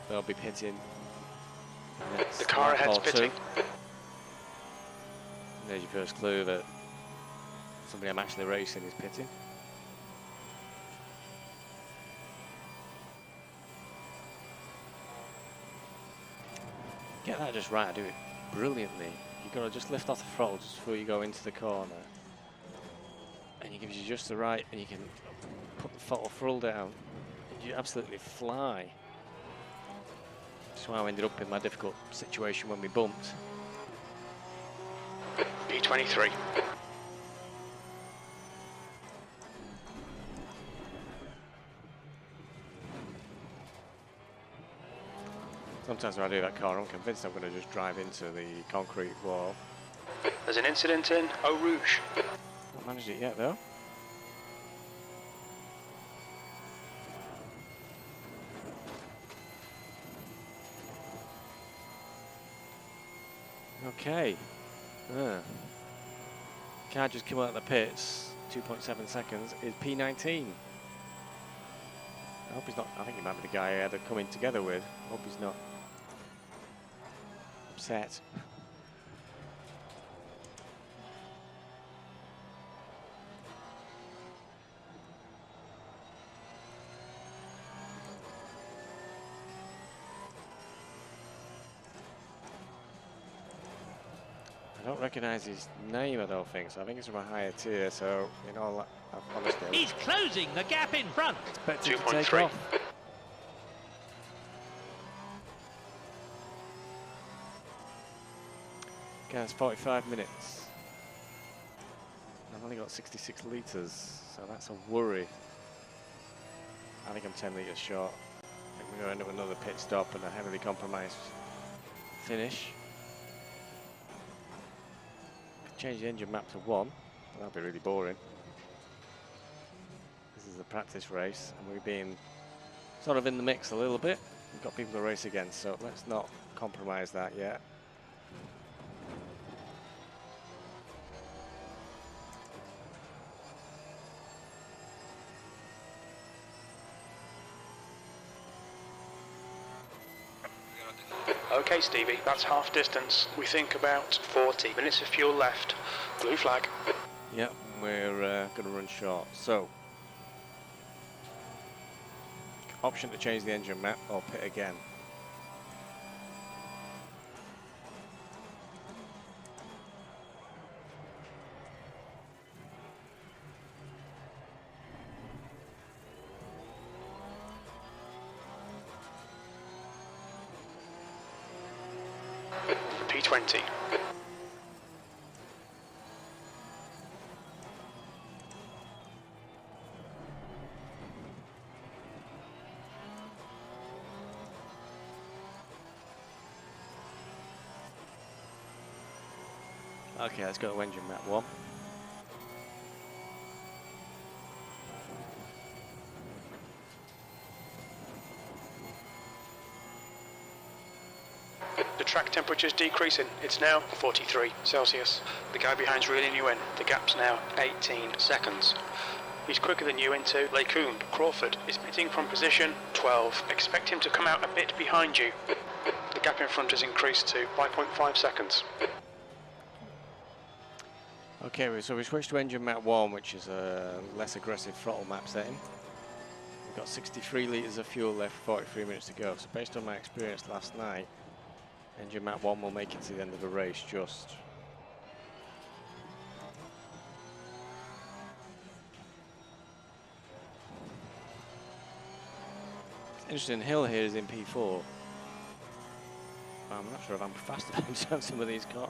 Speaker 1: they'll be pitting.
Speaker 5: The car ahead's pitting.
Speaker 1: There's your first clue that somebody I'm actually racing is pitting. Get that just right, I do it brilliantly. You've got to just lift off the throttle just before you go into the corner. And it gives you just the right, and you can put the throttle down. And you absolutely fly. That's why I ended up in my difficult situation when we bumped.
Speaker 5: P23.
Speaker 1: Sometimes when I do that car, I'm convinced I'm going to just drive into the concrete wall.
Speaker 5: There's an incident in Eau Rouge.
Speaker 1: Not managed it yet, though. Okay. Car just came out of the pits. 2.7 seconds is P19. I hope he's not. I think he might be the guy I had to come in together with. I hope he's not upset. I don't recognise his name, I don't think, so I think it's from a higher tier, so in all honesty, I
Speaker 6: He's closing the gap in front.
Speaker 1: expect him to take
Speaker 5: 2.3.
Speaker 1: off. Okay, that's 45 minutes. I've only got 66 litres, so that's a worry. I think I'm 10 litres short. I think we're going to end up with another pit stop and a heavily compromised finish. Could change the engine map to 1, but that'd be really boring. This is a practice race, and we're being sort of in the mix a little bit. We've got people to race against, so let's not compromise that yet.
Speaker 5: Okay, Stevie, that's half distance. We think about 40 minutes of fuel left. Blue flag.
Speaker 1: Yep, we're going to run short. So, option to change the engine map or pit again.
Speaker 5: P20.
Speaker 1: Okay, let's go to engine map 1.
Speaker 5: The track temperature's decreasing. It's now 43 Celsius. The guy behind's reeling you in. The gap's now 18 seconds. He's quicker than you into Lecombe. Crawford is pitting from position 12. Expect him to come out a bit behind you. The gap in front has increased to 5.5 seconds.
Speaker 1: Okay, so we switched to engine map 1, which is a less aggressive throttle map setting. We've got 63 litres of fuel left, 43 minutes to go. So based on my experience last night, engine map 1 will make it to the end of the race just. Interesting, Hill here is in P4. I'm not sure if I'm faster than some of these corners.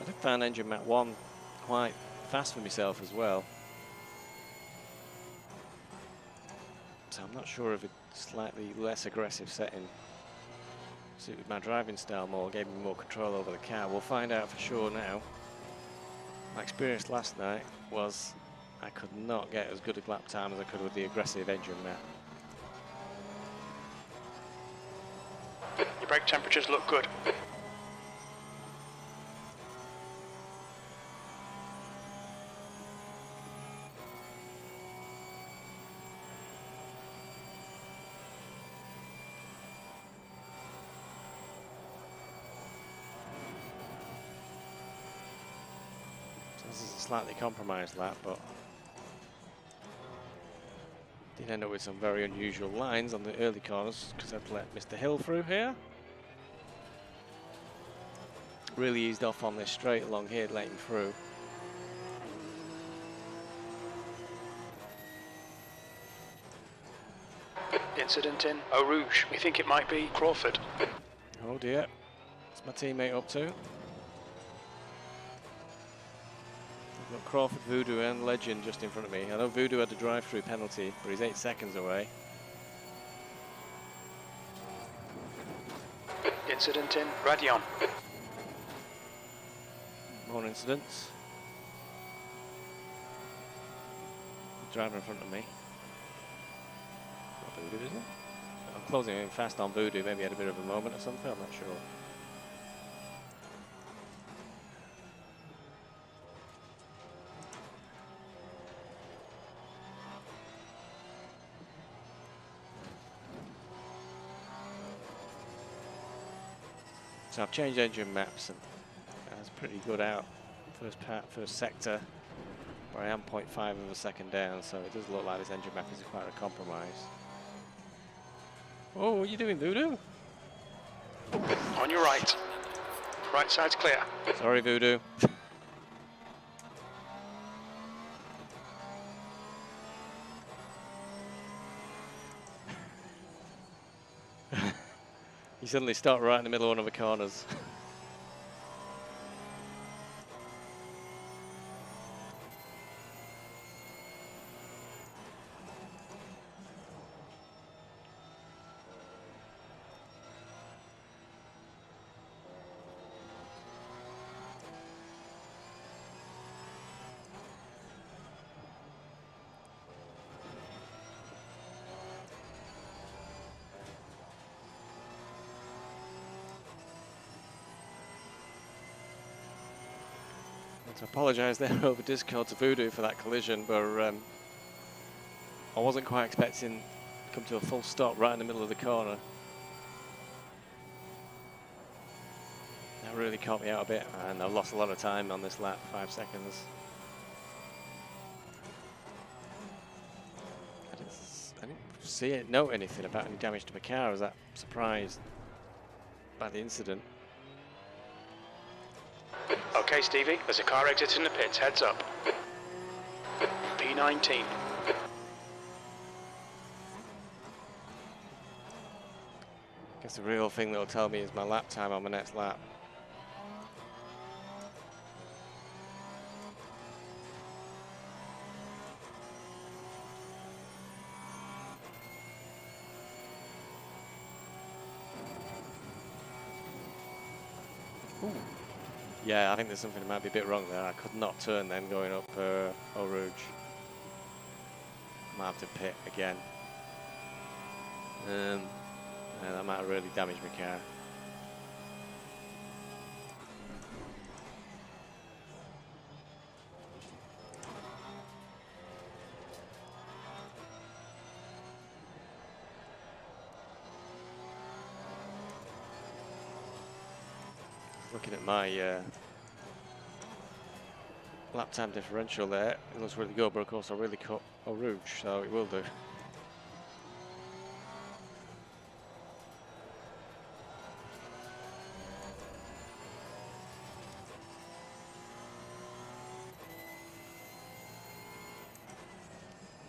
Speaker 1: I did find engine map 1 quite fast for myself as well. So I'm not sure if a slightly less aggressive setting suited my driving style more, gave me more control over the car. We'll find out for sure now. My experience last night was I could not get as good a lap time as I could with the aggressive engine map.
Speaker 5: Your brake temperatures look good.
Speaker 1: This is a slightly compromised lap, but did end up with some very unusual lines on the early corners because I'd let Mr. Hill through here. Really eased off on this straight along here, let him through.
Speaker 5: Incident in Eau Rouge. We think it might be Crawford.
Speaker 1: Oh dear, what's my teammate up to? I've got Crawford, Voodoo and Legend just in front of me. I know Voodoo had a drive-through penalty, but he's 8 seconds away.
Speaker 5: Incident in Radion.
Speaker 1: More incidents. Driver in front of me. Not Voodoo, is it? I'm closing in fast on Voodoo. Maybe he had a bit of a moment or something. I'm not sure. So I've changed engine maps and that's pretty good out. First sector, where I am 0.5 of a second down, so it does look like this engine map is quite a compromise. Oh, what are you doing, Voodoo?
Speaker 5: On your right. Right side's clear.
Speaker 1: Sorry, Voodoo. You suddenly start right in the middle of one of the corners. To apologise there over Discord to Voodoo for that collision, but I wasn't quite expecting to come to a full stop right in the middle of the corner. That really caught me out a bit, and I've lost a lot of time on this lap, 5 seconds. I didn't note anything about any damage to my car. I was that surprised by the incident.
Speaker 5: Okay, Stevie, there's a car exiting the pits. Heads up. P19.
Speaker 1: I guess the real thing that'll tell me is my lap time on my next lap. Ooh. Yeah, I think there's something that might be a bit wrong there. I could not turn then going up Eau Rouge. Might have to pit again. Yeah, that might have really damaged my car. Looking at my lap time differential there, it looks really good, but of course I really cut Eau Rouge, so it will do.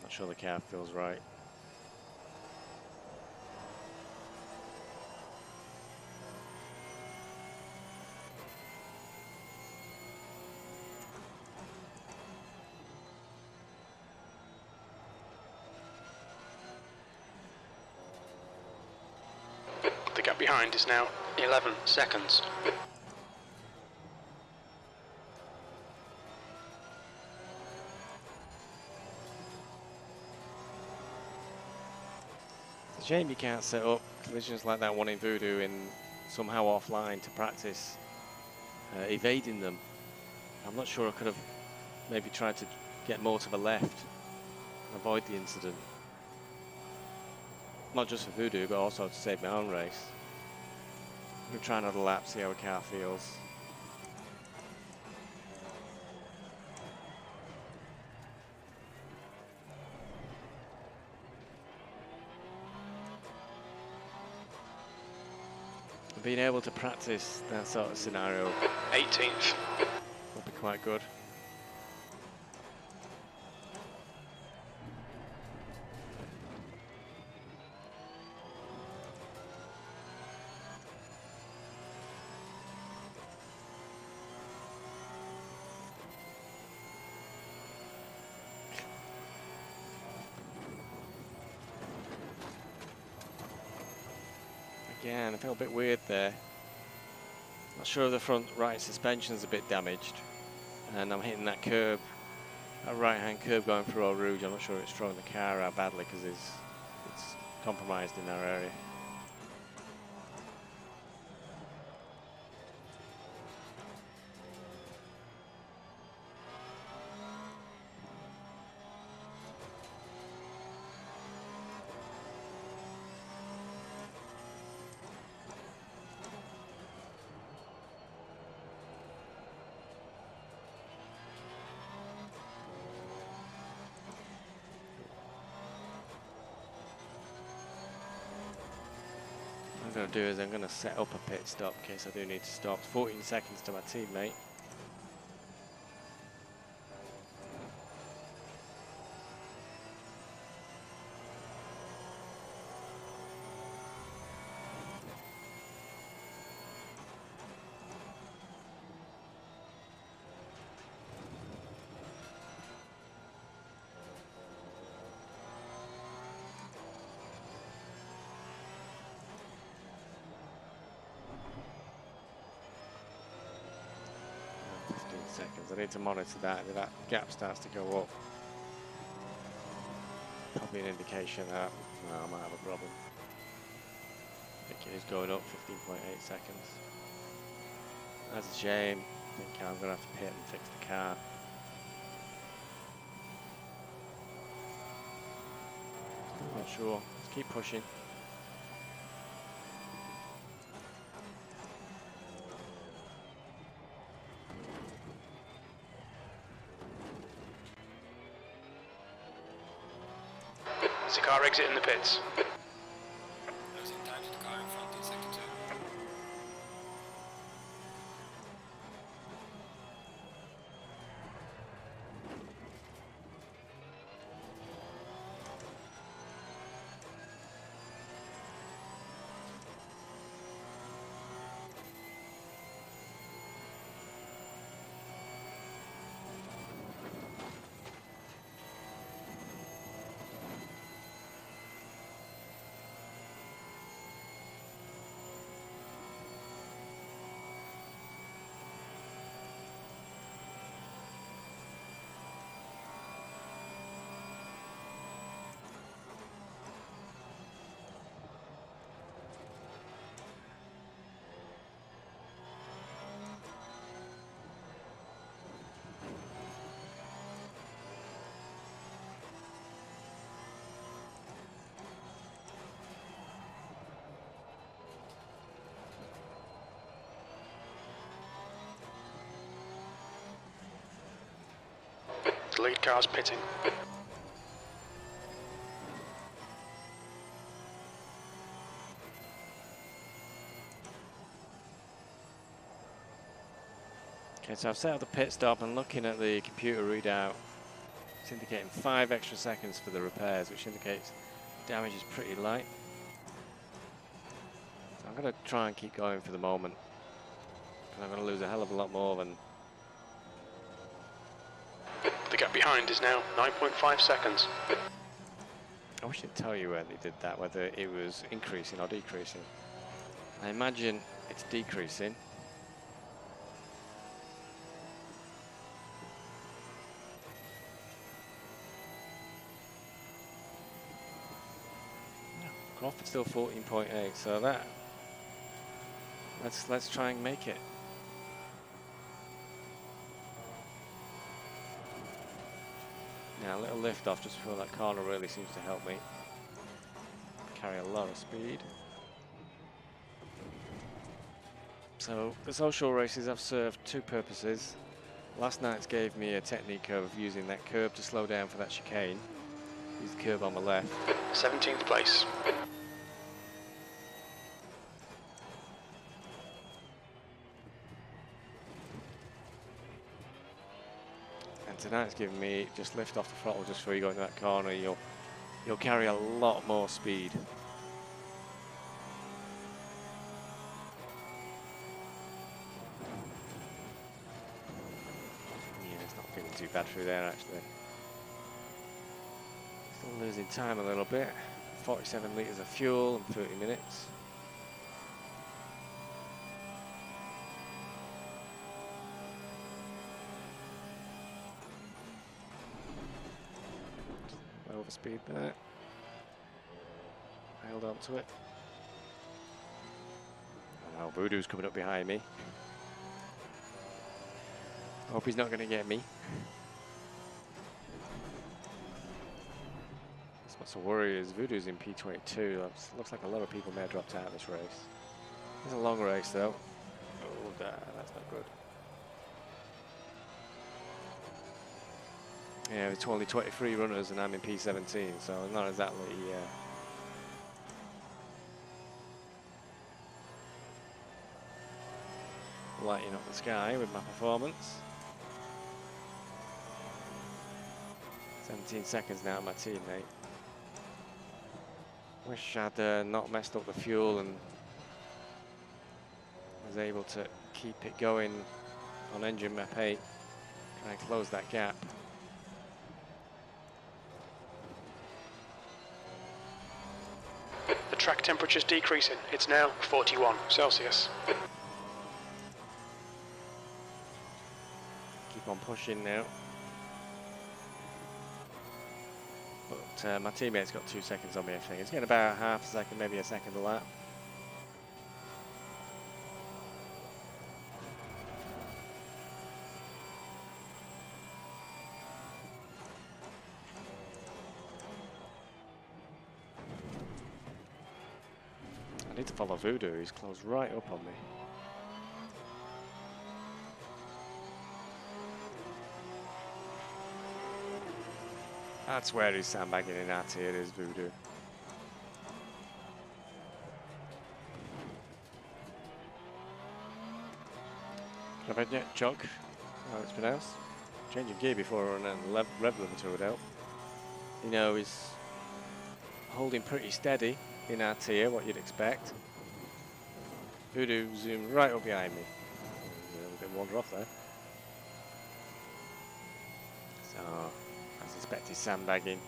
Speaker 1: Not sure the car feels right.
Speaker 5: The gap behind is now 11 seconds.
Speaker 1: It's a shame you can't set up collisions like that one in Voodoo in somehow offline to practice evading them. I'm not sure I could have maybe tried to get more to the left and avoid the incident. Not just for Voodoo, but also to save my own race. We'll try another lap, see how the car feels. Being able to practice that sort of scenario
Speaker 5: 18th.
Speaker 1: would be quite good. Again, I feel a bit weird there. Not sure if the front right suspension's a bit damaged, and I'm hitting that curb, that right-hand curb going through Eau Rouge. I'm not sure it's throwing the car out badly because it's compromised in our area. going to do is I'm going to set up a pit stop in case I do need to stop. 14 seconds to my teammate. Seconds. I need to monitor that. If that gap starts to go up, probably an indication that I might have a problem. I think it is going up 15.8 seconds. That's a shame. I think I'm going to have to pit and fix the car. I'm not sure. Let's keep pushing.
Speaker 5: It's a car exiting the pits.
Speaker 4: Losing time to the car in front in sector 2.
Speaker 5: The lead car's pitting.
Speaker 1: Okay, so I've set up the pit stop and looking at the computer readout. It's indicating 5 extra seconds for the repairs, which indicates damage is pretty light. So I'm going to try and keep going for the moment. And I'm going to lose a hell of a lot more than...
Speaker 5: The gap behind is now 9.5 seconds.
Speaker 1: I wish I'd tell you when they did that, whether it was increasing or decreasing. I imagine it's decreasing. Crawford's still 14.8, so that let's try and make it. Now a little lift off just before that corner really seems to help me. Carry a lot of speed. So the social races have served two purposes. Last night's gave me a technique of using that curb to slow down for that chicane. Use the curb on the left.
Speaker 5: 17th place.
Speaker 1: And tonight's given me just lift off the throttle just before you go into that corner. You'll carry a lot more speed. Yeah, it's not feeling too bad through there actually. Still losing time a little bit. 47 litres of fuel in 30 minutes. Overspeed there. Held on to it. Oh, now Voodoo's coming up behind me. Hope he's not going to get me. That's what's a worry is Voodoo's in P22. Looks like a lot of people may have dropped out of this race. It's a long race though. Oh, that's not good. Yeah, it's only 23 runners and I'm in P17, so not exactly lighting up the sky with my performance. 17 seconds now, my teammate. Wish I'd not messed up the fuel and was able to keep it going on engine map 8. Try and close that gap.
Speaker 5: The track temperature's decreasing. It's now 41 Celsius.
Speaker 1: Keep on pushing now. But my teammate's got 2 seconds on me, I think. He's getting about half a second, maybe a second a lap. I need to follow Voodoo. He's closed right up on me. That's where he's sandbagging in at here, is Voodoo. Chug, how it's pronounced. Changing gear before and then rev limiter would help. You know, he's holding pretty steady in our tier, what you'd expect. Voodoo zoomed right up behind me. A bit wander off there. So, I suspect he's sandbagging.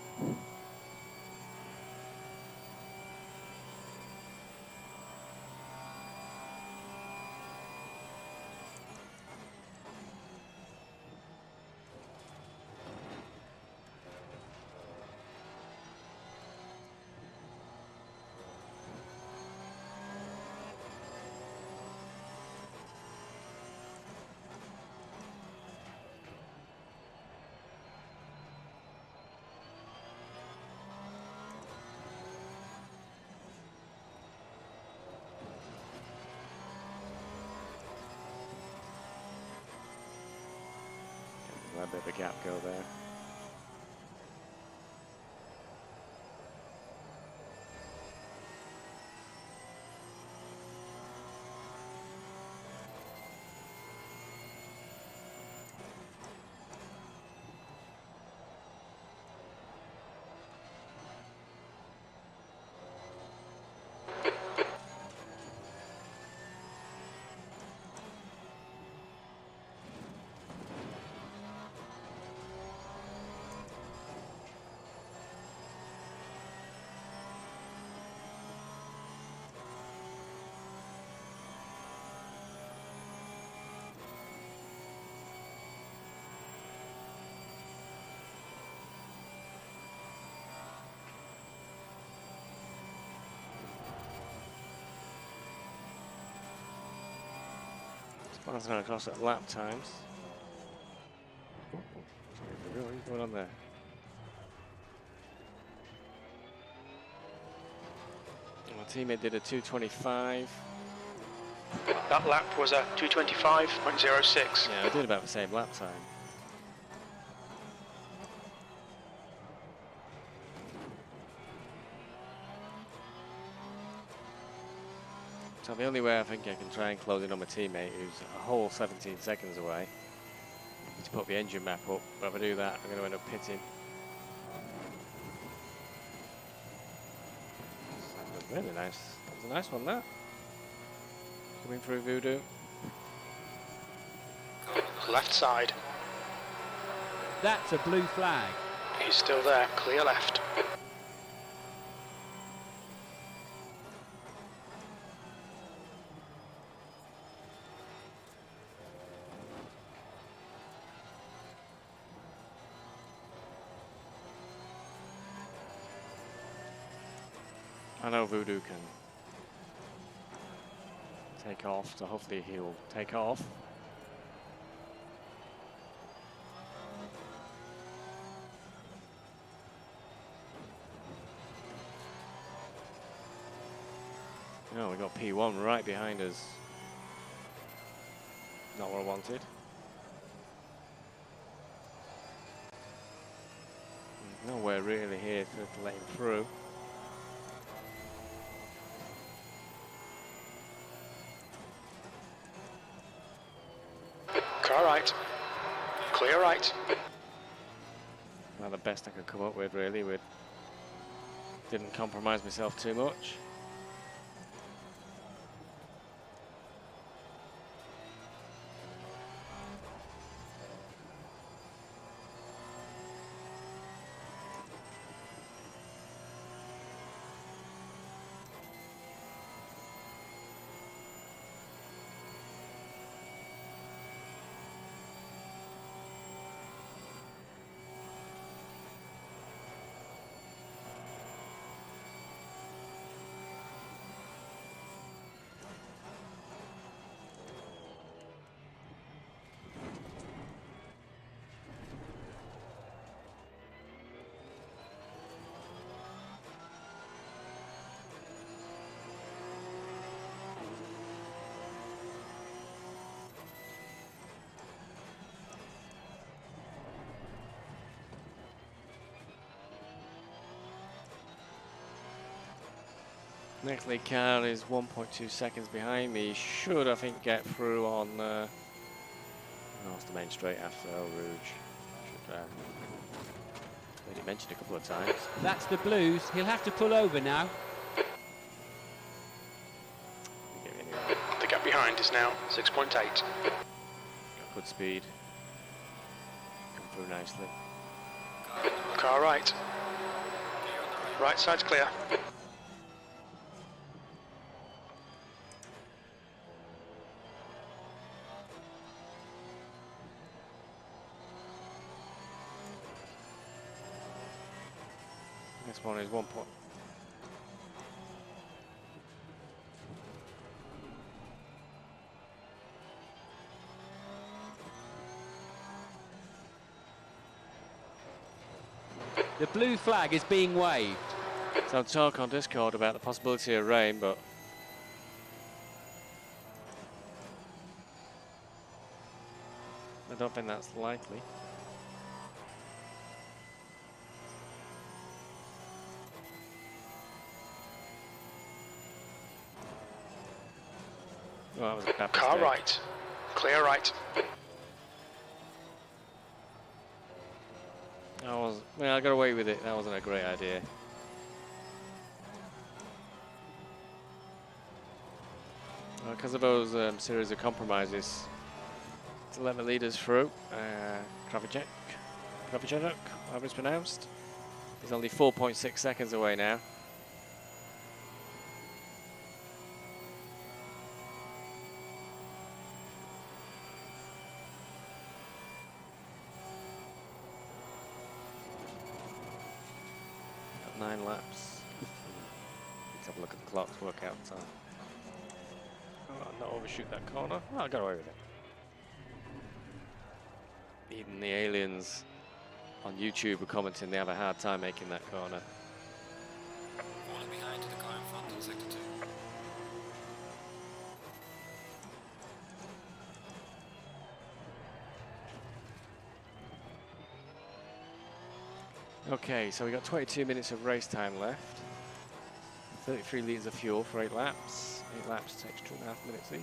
Speaker 1: A bit of a gap go there. Bouncing across at lap times. What's going on there? My teammate did a 2:25.
Speaker 5: That lap was a 2:25.06.
Speaker 1: Yeah, I did about the same lap time. So the only way I think I can try and close in on my teammate, who's a whole 17 seconds away, is to put the engine map up. But if I do that, I'm going to end up pitting. That was really nice. That was a nice one, that. Coming through Voodoo.
Speaker 5: Left side.
Speaker 7: That's a blue flag.
Speaker 5: He's still there. Clear left.
Speaker 1: I know Voodoo can take off, so hopefully he'll take off. Oh, we got P1 right behind us. Not what I wanted. Nowhere really here to let him through.
Speaker 5: right. Clear right.
Speaker 1: Well, the best I could come up with, really. Didn't compromise myself too much. Next lead car is 1.2 seconds behind me. Should, I think, get through on oh, it's the main straight after Eau Rouge. Should made it mentioned a couple of times.
Speaker 7: That's the Blues. He'll have to pull over now.
Speaker 5: The gap behind is now 6.8.
Speaker 1: Got good speed. Come through nicely.
Speaker 5: Car right. Right side's clear.
Speaker 1: This one is 1 point.
Speaker 7: The blue flag is being waved.
Speaker 1: Some talk on Discord about the possibility of rain, but I don't think that's likely. Well, that was a bad
Speaker 5: Car
Speaker 1: mistake.
Speaker 5: right. Clear right.
Speaker 1: Well, I got away with it. That wasn't a great idea. Because of those series of compromises, to let the leaders through, Kravicek, however it's pronounced, he's only 4.6 seconds away now. Got 9 laps. Let's have a look at the clock to work out time. Oh, not overshoot that corner. Oh, I got away with it. Even the aliens on YouTube were commenting they have a hard time making that corner.
Speaker 4: Falling behind to the car in front in sector 2.
Speaker 1: Okay, so we got 22 minutes of race time left. 33 litres of fuel for 8 laps. 8 laps takes 2.5 minutes each.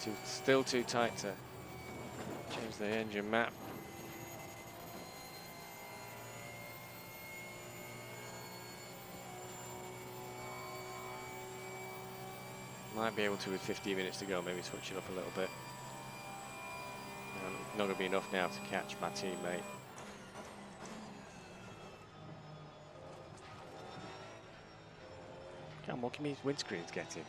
Speaker 1: 24. Still too tight to change the engine map. Might be able to with 15 minutes to go, maybe switch it up a little bit. Not going to be enough now to catch my teammate. Come on, what can his windscreen's getting?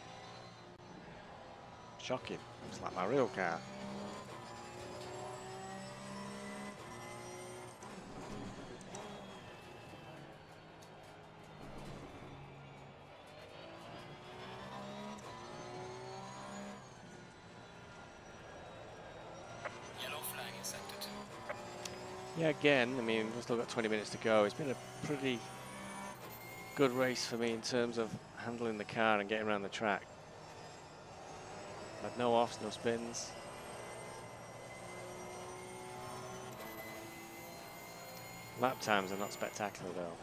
Speaker 1: Shocking. It's like my real car.
Speaker 4: Yellow flag in sector 2.
Speaker 1: Yeah, again, I mean, we've still got 20 minutes to go. It's been a pretty good race for me in terms of handling the car and getting around the track. Had no offs, no spins. Lap times are not spectacular though.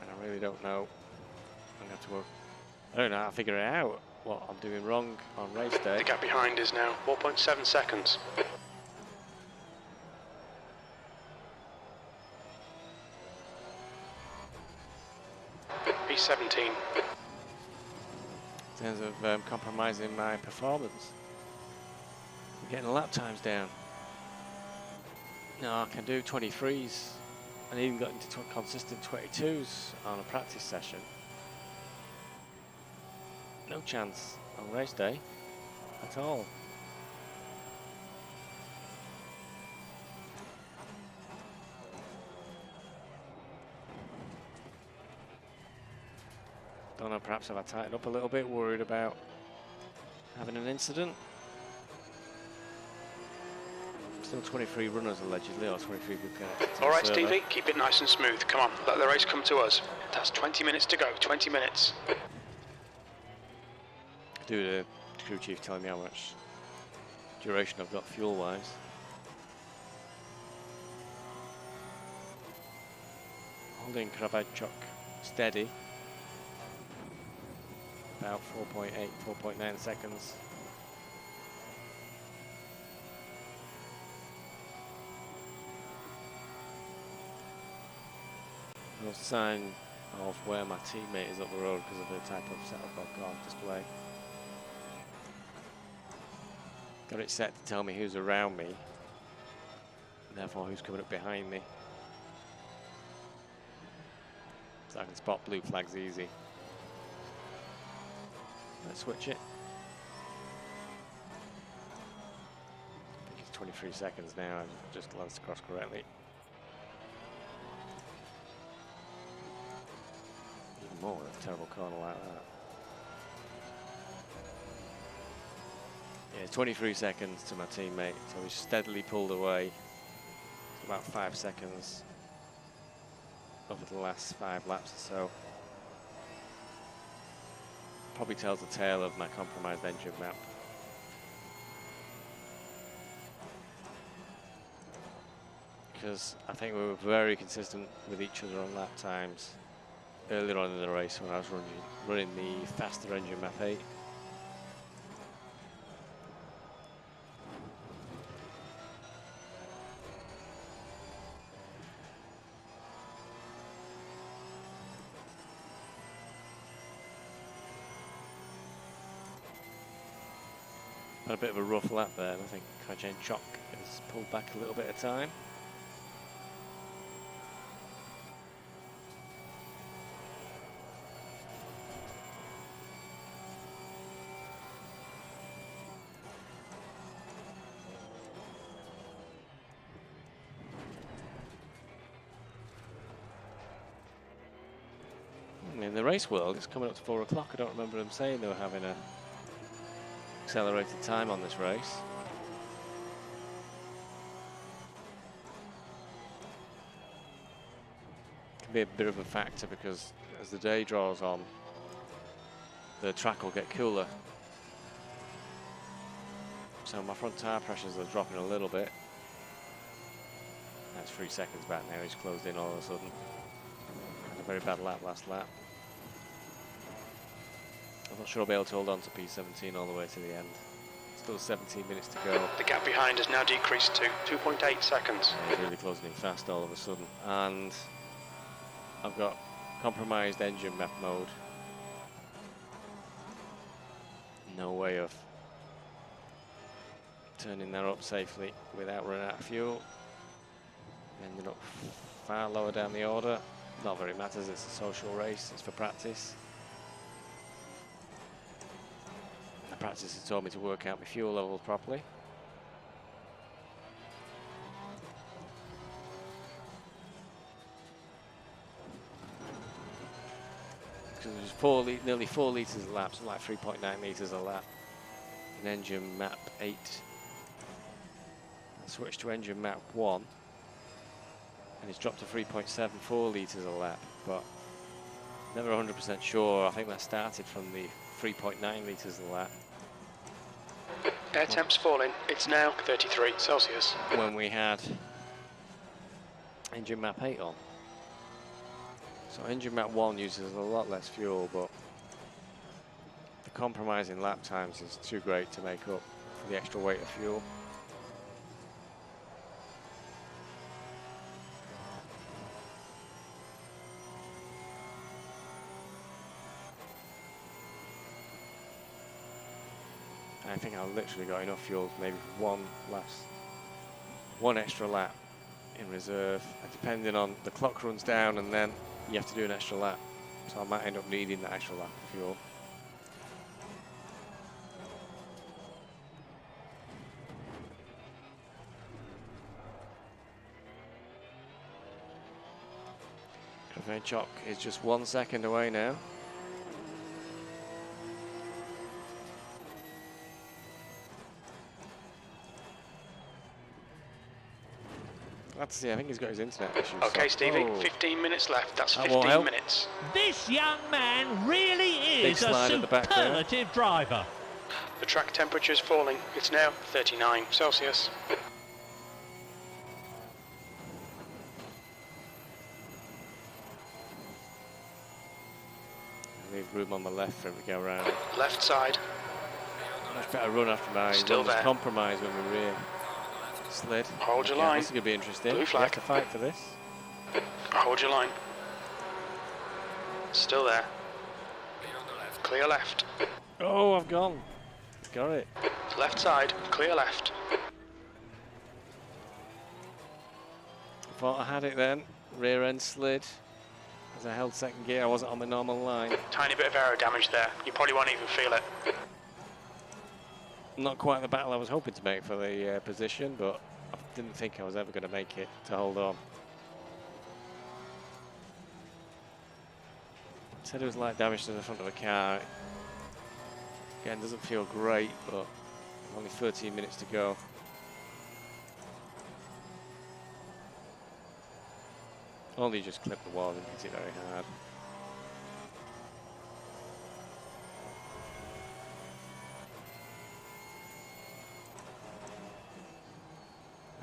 Speaker 1: And I really don't know. I'm going to have to work. I don't know how to figure it out. what I'm doing wrong on race day.
Speaker 5: The gap behind is now 4.7 seconds. P17.
Speaker 1: In terms of compromising my performance. I'm getting the lap times down. No, I can do 23s and even got into consistent 22s on a practice session. No chance on race day at all. Don't know, perhaps if I tighten up a little bit, worried about having an incident. Still 23 runners allegedly, or 23 good guys.
Speaker 5: All right, Stevie, keep it nice and smooth. Come on, let the race come to us. That's 20 minutes to go, 20 minutes.
Speaker 1: Do the crew chief telling me how much duration I've got fuel-wise. Holding Kravachuk steady. About 4.8, 4.9 seconds. No sign of where my teammate is up the road because of the type of setup I've got on display. Got it set to tell me who's around me, and therefore who's coming up behind me. So I can spot blue flags easy. Let's switch it. I think it's 23 seconds now, I've just glanced across correctly. Even more with a terrible corner like that. Yeah, 23 seconds to my teammate, so he's steadily pulled away. It's about 5 seconds over the last 5 laps or so. Probably tells the tale of my compromised engine map. Because I think we were very consistent with each other on lap times earlier on in the race when I was running the faster engine map 8. Had a bit of a rough lap there, and I think Kravachuk has pulled back a little bit of time. In the race world, it's coming up to 4 o'clock. I don't remember them saying they were having a accelerated time on this race. Can be a bit of a factor because as the day draws on, the track will get cooler. So my front tyre pressures are dropping a little bit. That's 3 seconds back now, he's closed in all of a sudden. Had a very bad lap last lap. I'm not sure I'll be able to hold on to P17 all the way to the end. Still 17 minutes to go.
Speaker 5: The gap behind has now decreased to 2.8 seconds.
Speaker 1: Yeah, he's really closing in fast all of a sudden. And I've got compromised engine map mode. No way of turning that up safely without running out of fuel. Ended up far lower down the order. Not very matters, it's a social race, it's for practice. The practice has told me to work out my fuel level properly. Because there's nearly 4 litres a lap, something like 3.9 litres a lap in engine map 8. I switched to engine map 1 and it's dropped to 3.74 litres a lap, but never 100% sure. I think that started from the 3.9 litres a lap.
Speaker 5: Air temp's falling. It's now 33 Celsius.
Speaker 1: When we had engine map 8 on. So engine map 1 uses a lot less fuel, but the compromise in lap times is too great to make up for the extra weight of fuel. I think I literally got enough fuel, maybe one extra lap in reserve. And depending on the clock runs down, and then you have to do an extra lap. So I might end up needing that extra lap of fuel. Krvenchuk is just 1 second away now. Let's see, I think he's got his internet issues.
Speaker 5: Okay,
Speaker 1: so.
Speaker 5: Stevie,
Speaker 1: Oh.
Speaker 5: 15 minutes left. That's
Speaker 1: That won't
Speaker 5: 15
Speaker 1: help.
Speaker 5: minutes.
Speaker 6: This young man really
Speaker 1: Big
Speaker 6: is a
Speaker 1: slide at the back there.
Speaker 6: superlative driver.
Speaker 5: The track temperature is falling. It's now 39 Celsius.
Speaker 1: Leave room on the left for him to go around.
Speaker 5: Left side.
Speaker 1: Much better run after my
Speaker 5: Still
Speaker 1: run was
Speaker 5: there.
Speaker 1: compromised when we rear slid.
Speaker 5: Hold your
Speaker 1: Okay,
Speaker 5: line.
Speaker 1: This is going to be interesting.
Speaker 5: Blue
Speaker 1: We
Speaker 5: flag.
Speaker 1: have to fight for this.
Speaker 5: Hold your line. Still there.
Speaker 4: Clear on the left.
Speaker 5: Clear left.
Speaker 1: Oh, I've gone. Got it.
Speaker 5: Left side. Clear left.
Speaker 1: Thought I had it then. Rear end slid. As I held second gear, I wasn't on the normal line.
Speaker 5: Tiny bit of aero damage there. You probably won't even feel it.
Speaker 1: Not quite the battle I was hoping to make for the position, but I didn't think I was ever going to make it to hold on. Said it was light damage to the front of the car. Again, doesn't feel great, but only 13 minutes to go. Only just clipped the wall and hit it very hard.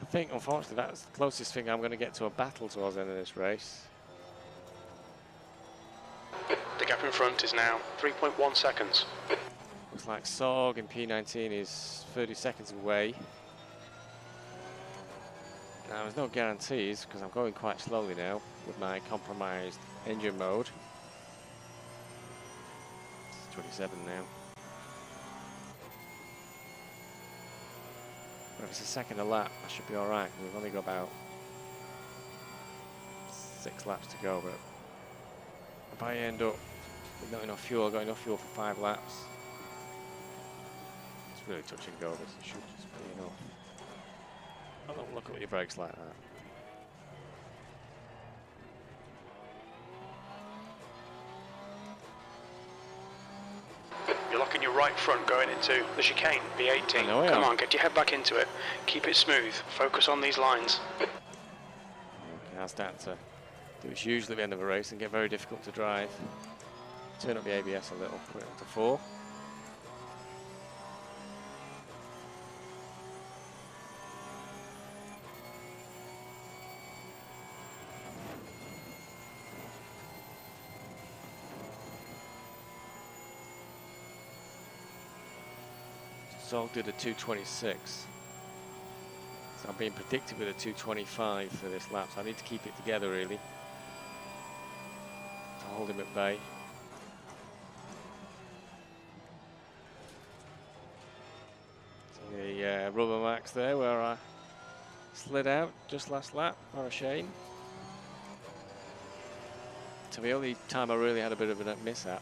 Speaker 1: I think, unfortunately, that's the closest thing I'm going to get to a battle towards the end of this race.
Speaker 5: The gap in front is now 3.1 seconds.
Speaker 1: Looks like Sorg in P19 is 30 seconds away. Now, there's no guarantees because I'm going quite slowly now with my compromised engine mode. It's 27 now. But if it's a second a lap, I should be alright. We've only got about 6 laps to go, but if I end up with not enough fuel, I've got enough fuel for 5 laps. It's really touch and go, this it should just be enough. I don't look at your brakes like that.
Speaker 5: You're locking your right front going into the chicane, B18.
Speaker 1: I know I
Speaker 5: Come
Speaker 1: am.
Speaker 5: on, get your head back into it. Keep it smooth. Focus on these lines.
Speaker 1: Okay, I'll start to do it usually at the end of a race and get very difficult to drive. Turn up the ABS a little, put it up to 4. Zog did a 226. So I'm being predicted with a 225 for this lap, so I need to keep it together really. To hold him at bay. So the rubber max there where I slid out just last lap, what a shame. So the only time I really had a bit of a mishap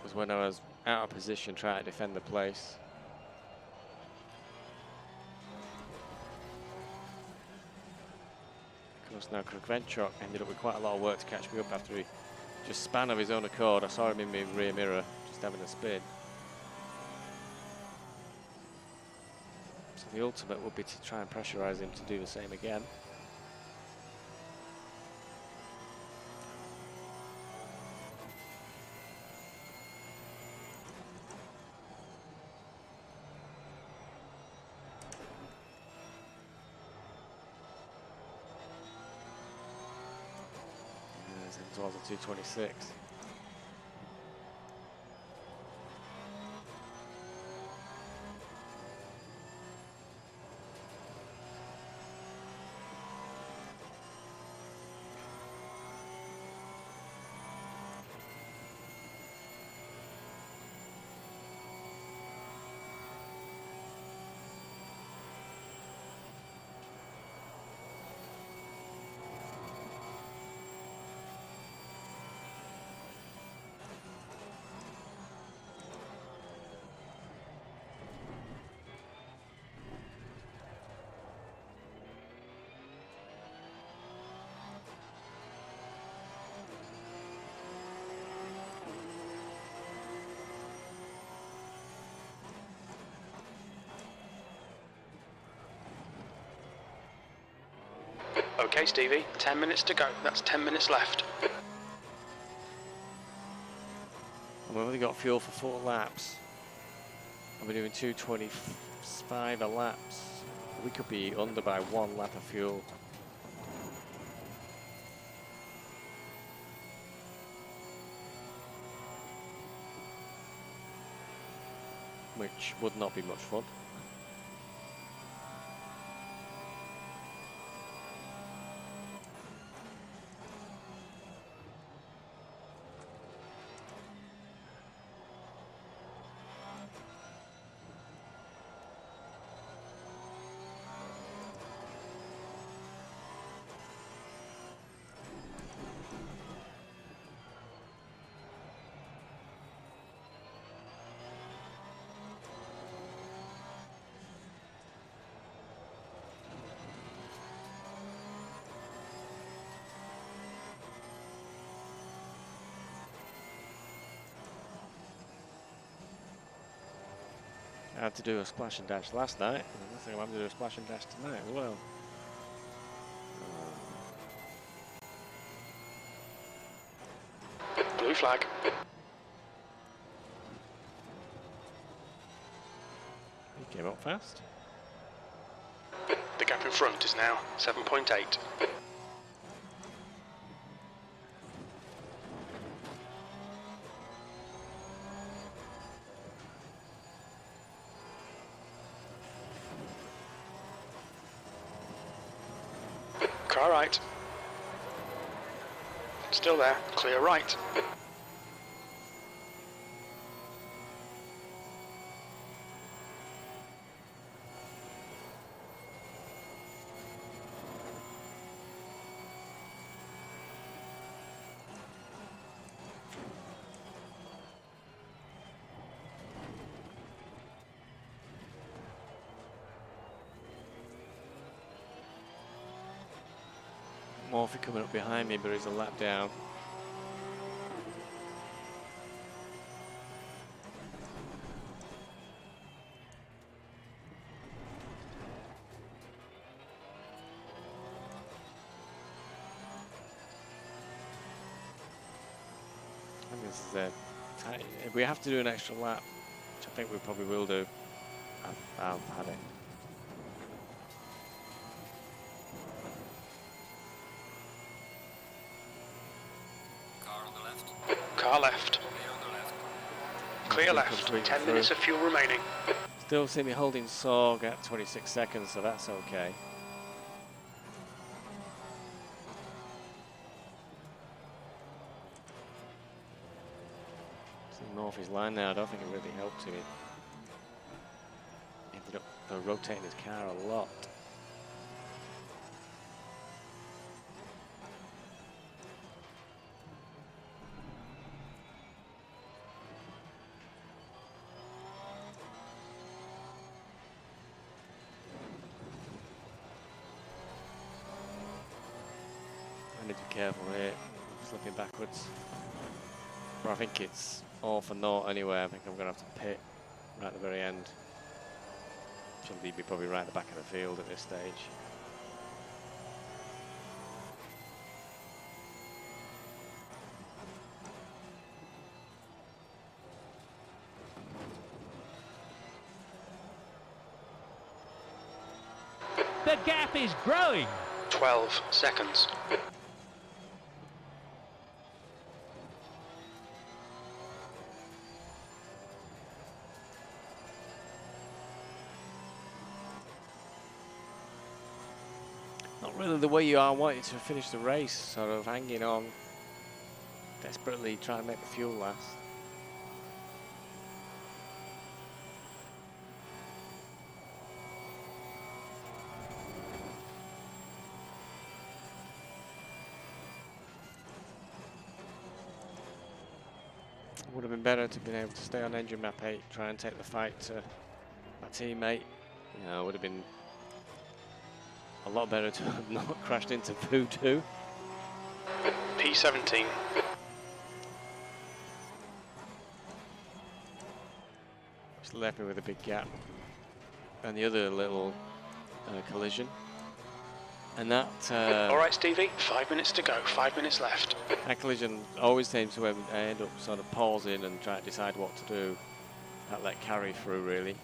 Speaker 1: was when I was out of position trying to defend the place. Of course now Krvenchuk ended up with quite a lot of work to catch me up after he just span of his own accord. I saw him in my rear mirror just having a spin. So the ultimate would be to try and pressurise him to do the same again. Towards the 226.
Speaker 5: Okay, Stevie, 10 minutes to go. That's 10 minutes left.
Speaker 1: And we've only got fuel for 4 laps. And we're doing 2:25 a lap. We could be under by 1 lap of fuel. Which would not be much fun. I had to do a splash and dash last night, and I think I'm having to do a splash and dash tonight as well.
Speaker 5: Blue flag.
Speaker 1: He came up fast.
Speaker 5: The gap in front is now 7.8. Car right. Still there. Clear right.
Speaker 1: Morphy coming up behind me, but he's a lap down. I think this is a tight. If we have to do an extra lap, which I think we probably will do, I've had it.
Speaker 4: Car on the left.
Speaker 5: Car left.
Speaker 4: Clear on the left.
Speaker 5: Clear left. 10 minutes of fuel remaining.
Speaker 1: Still see me holding Sorg at 26 seconds, so that's okay. See Morphy's line now, I don't think it really helped him. He ended up rotating his car a lot. I need to be careful here, slipping backwards. But I think it's all for naught anyway. I think I'm going to have to pit right at the very end. She'll leave me probably right at the back of the field at this stage.
Speaker 6: The gap is growing.
Speaker 5: 12 seconds.
Speaker 1: Not really the way you are wanting to finish the race, sort of hanging on, desperately trying to make the fuel last. Would have been better to have been able to stay on engine map 8, try and take the fight to my teammate. You know, it would have been a lot better to have not crashed into Voodoo.
Speaker 5: P17.
Speaker 1: Which left me with a big gap. And the other little collision. And that
Speaker 5: All right, Stevie, 5 minutes to go, 5 minutes left.
Speaker 1: that collision always seems to end up sort of pausing and trying to decide what to do. That carry through really.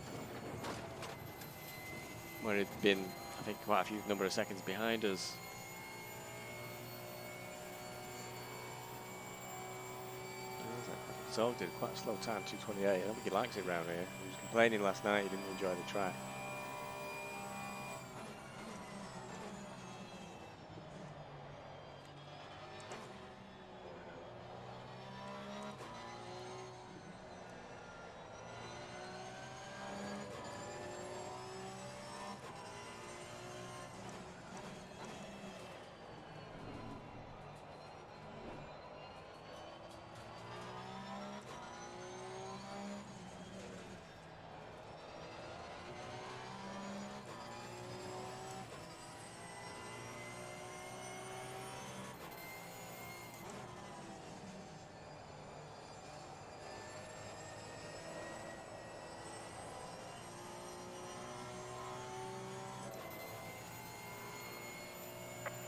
Speaker 1: Where it'd been, I think, quite a few number of seconds behind us. So did quite a slow time, 2:28. I don't think he likes it round here. He was complaining last night he didn't enjoy the track.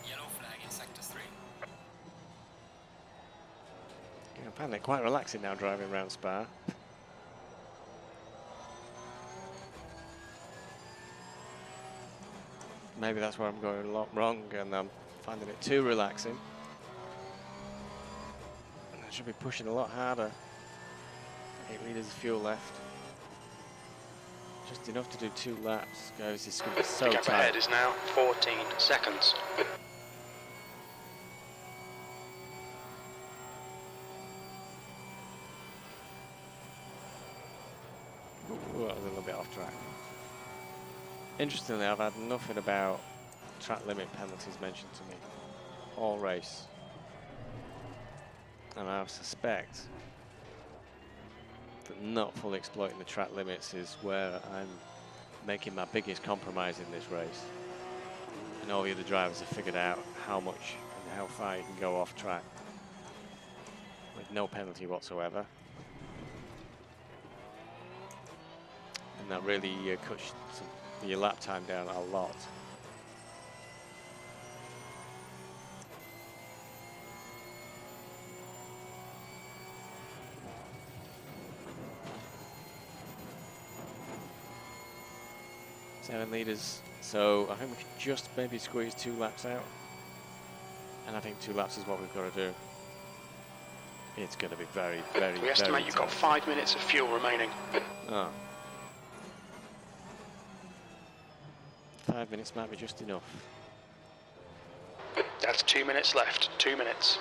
Speaker 4: Yellow flag in sector 3.
Speaker 1: Yeah, I find it quite relaxing now driving around Spa. Maybe that's where I'm going a lot wrong and I'm finding it too relaxing. And I should be pushing a lot harder. 8 litres of fuel left. Just enough to do 2 laps. Guys, this is going to be so
Speaker 5: The gap
Speaker 1: tight.
Speaker 5: ahead is now 14 seconds.
Speaker 1: Ooh, that was a little bit off track. Interestingly, I've had nothing about track limit penalties mentioned to me all race. And I suspect that not fully exploiting the track limits is where I'm making my biggest compromise in this race. And all the other drivers have figured out how much and how far you can go off track with no penalty whatsoever. And that really cuts your lap time down a lot. Seven litres, so I think we could just maybe squeeze 2 laps out. And I think 2 laps is what we've got to do. It's going to be very, very,
Speaker 5: We estimate
Speaker 1: very
Speaker 5: you've got
Speaker 1: tight.
Speaker 5: 5 minutes of fuel remaining.
Speaker 1: Oh. 5 minutes might be just enough.
Speaker 5: That's 2 minutes left, 2 minutes.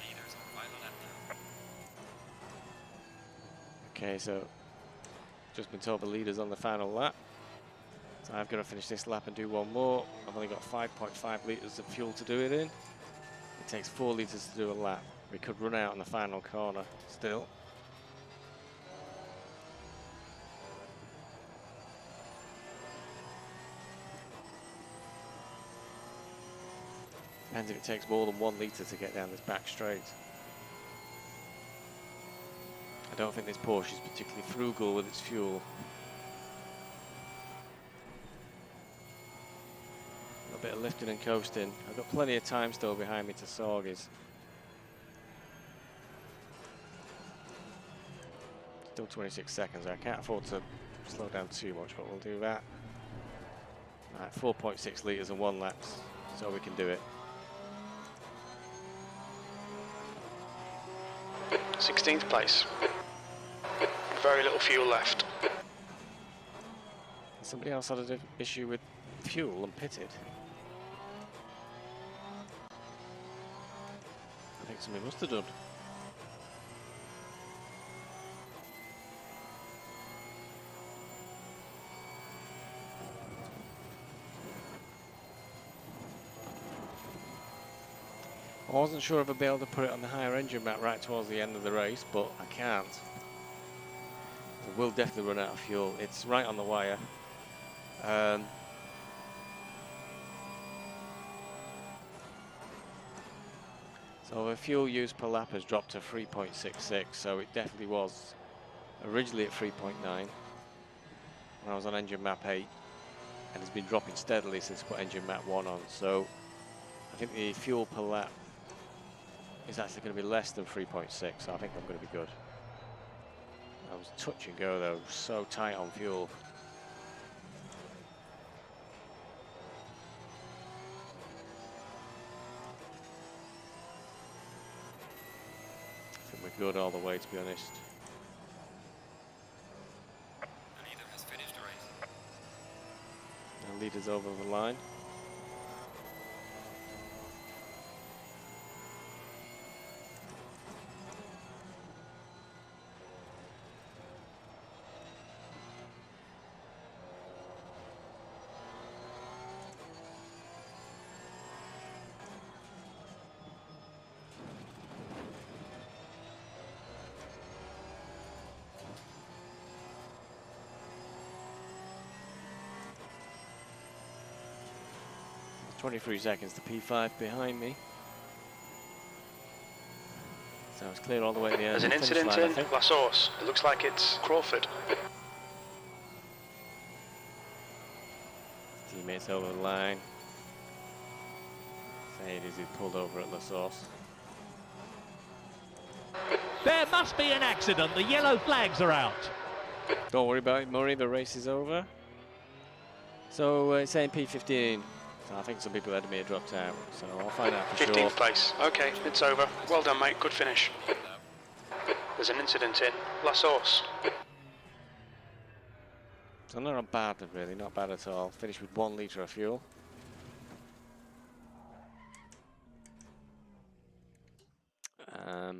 Speaker 4: Leaders on final lap now.
Speaker 1: Okay, so just been told the leader's on the final lap. So I've got to finish this lap and do 1 more. I've only got 5.5 litres of fuel to do it in. It takes 4 litres to do a lap. We could run out in the final corner still. Depends if it takes more than 1 litre to get down this back straight. I don't think this Porsche is particularly frugal with its fuel. A bit of lifting and coasting. I've got plenty of time still behind me to Sorgis. Still 26 seconds. I can't afford to slow down too much, but we'll do that. Right, 4.6 litres and 1 lap, so we can do it.
Speaker 5: 16th place. Very little fuel left.
Speaker 1: Somebody else had an issue with fuel and pitted. I think somebody must have done. I wasn't sure if I'd be able to put it on the higher engine map right towards the end of the race, but I can't. So we'll definitely run out of fuel. It's right on the wire. So the fuel use per lap has dropped to 3.66, so it definitely was originally at 3.9 when I was on engine map 8, and it's been dropping steadily since I put engine map 1 on. So I think the fuel per lap is actually going to be less than 3.6, so I think I'm going to be good. I was touch and go though, so tight on fuel. I think we're good all the way, to be honest.
Speaker 4: The leader has finished the race.
Speaker 1: Our leader's over the line. It's 23 seconds to P5 behind me. So it's clear all the way to the end.
Speaker 5: There's an
Speaker 1: Finish
Speaker 5: incident
Speaker 1: line, I
Speaker 5: in
Speaker 1: think.
Speaker 5: La Source. It looks like it's Crawford.
Speaker 1: Teammates over the line. Say it is he pulled over at La Source.
Speaker 6: There must be an accident. The yellow flags are out.
Speaker 1: Don't worry about it, Murray. The race is over. So it's saying P15. So I think some people ahead of me have dropped out. So I'll find out for
Speaker 5: 15th
Speaker 1: sure.
Speaker 5: place. Okay, it's over. Well done, mate. Good finish. There's an incident in La Source.
Speaker 1: So not bad, really. Not bad at all. Finished with 1 litre of fuel. I'll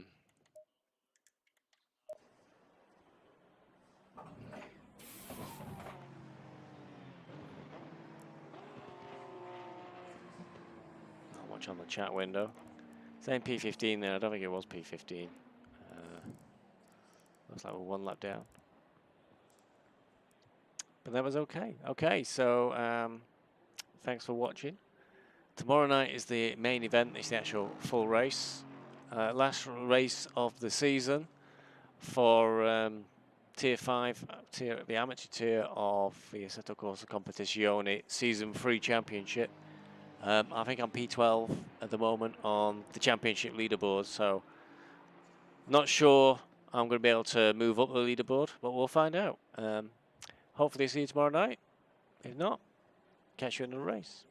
Speaker 1: watch on the chat window. Saying P15 there. I don't think it was P15. Looks like we're 1 lap down. But that was okay. Okay, so thanks for watching. Tomorrow night is the main event. It's the actual full race. Last race of the season for Tier 5, the amateur tier of the Assetto Corsa Competizione Season 3 Championship. I think I'm P12 at the moment on the championship leaderboard, so not sure I'm going to be able to move up the leaderboard, but we'll find out. Hopefully see you tomorrow night. If not, catch you in the race.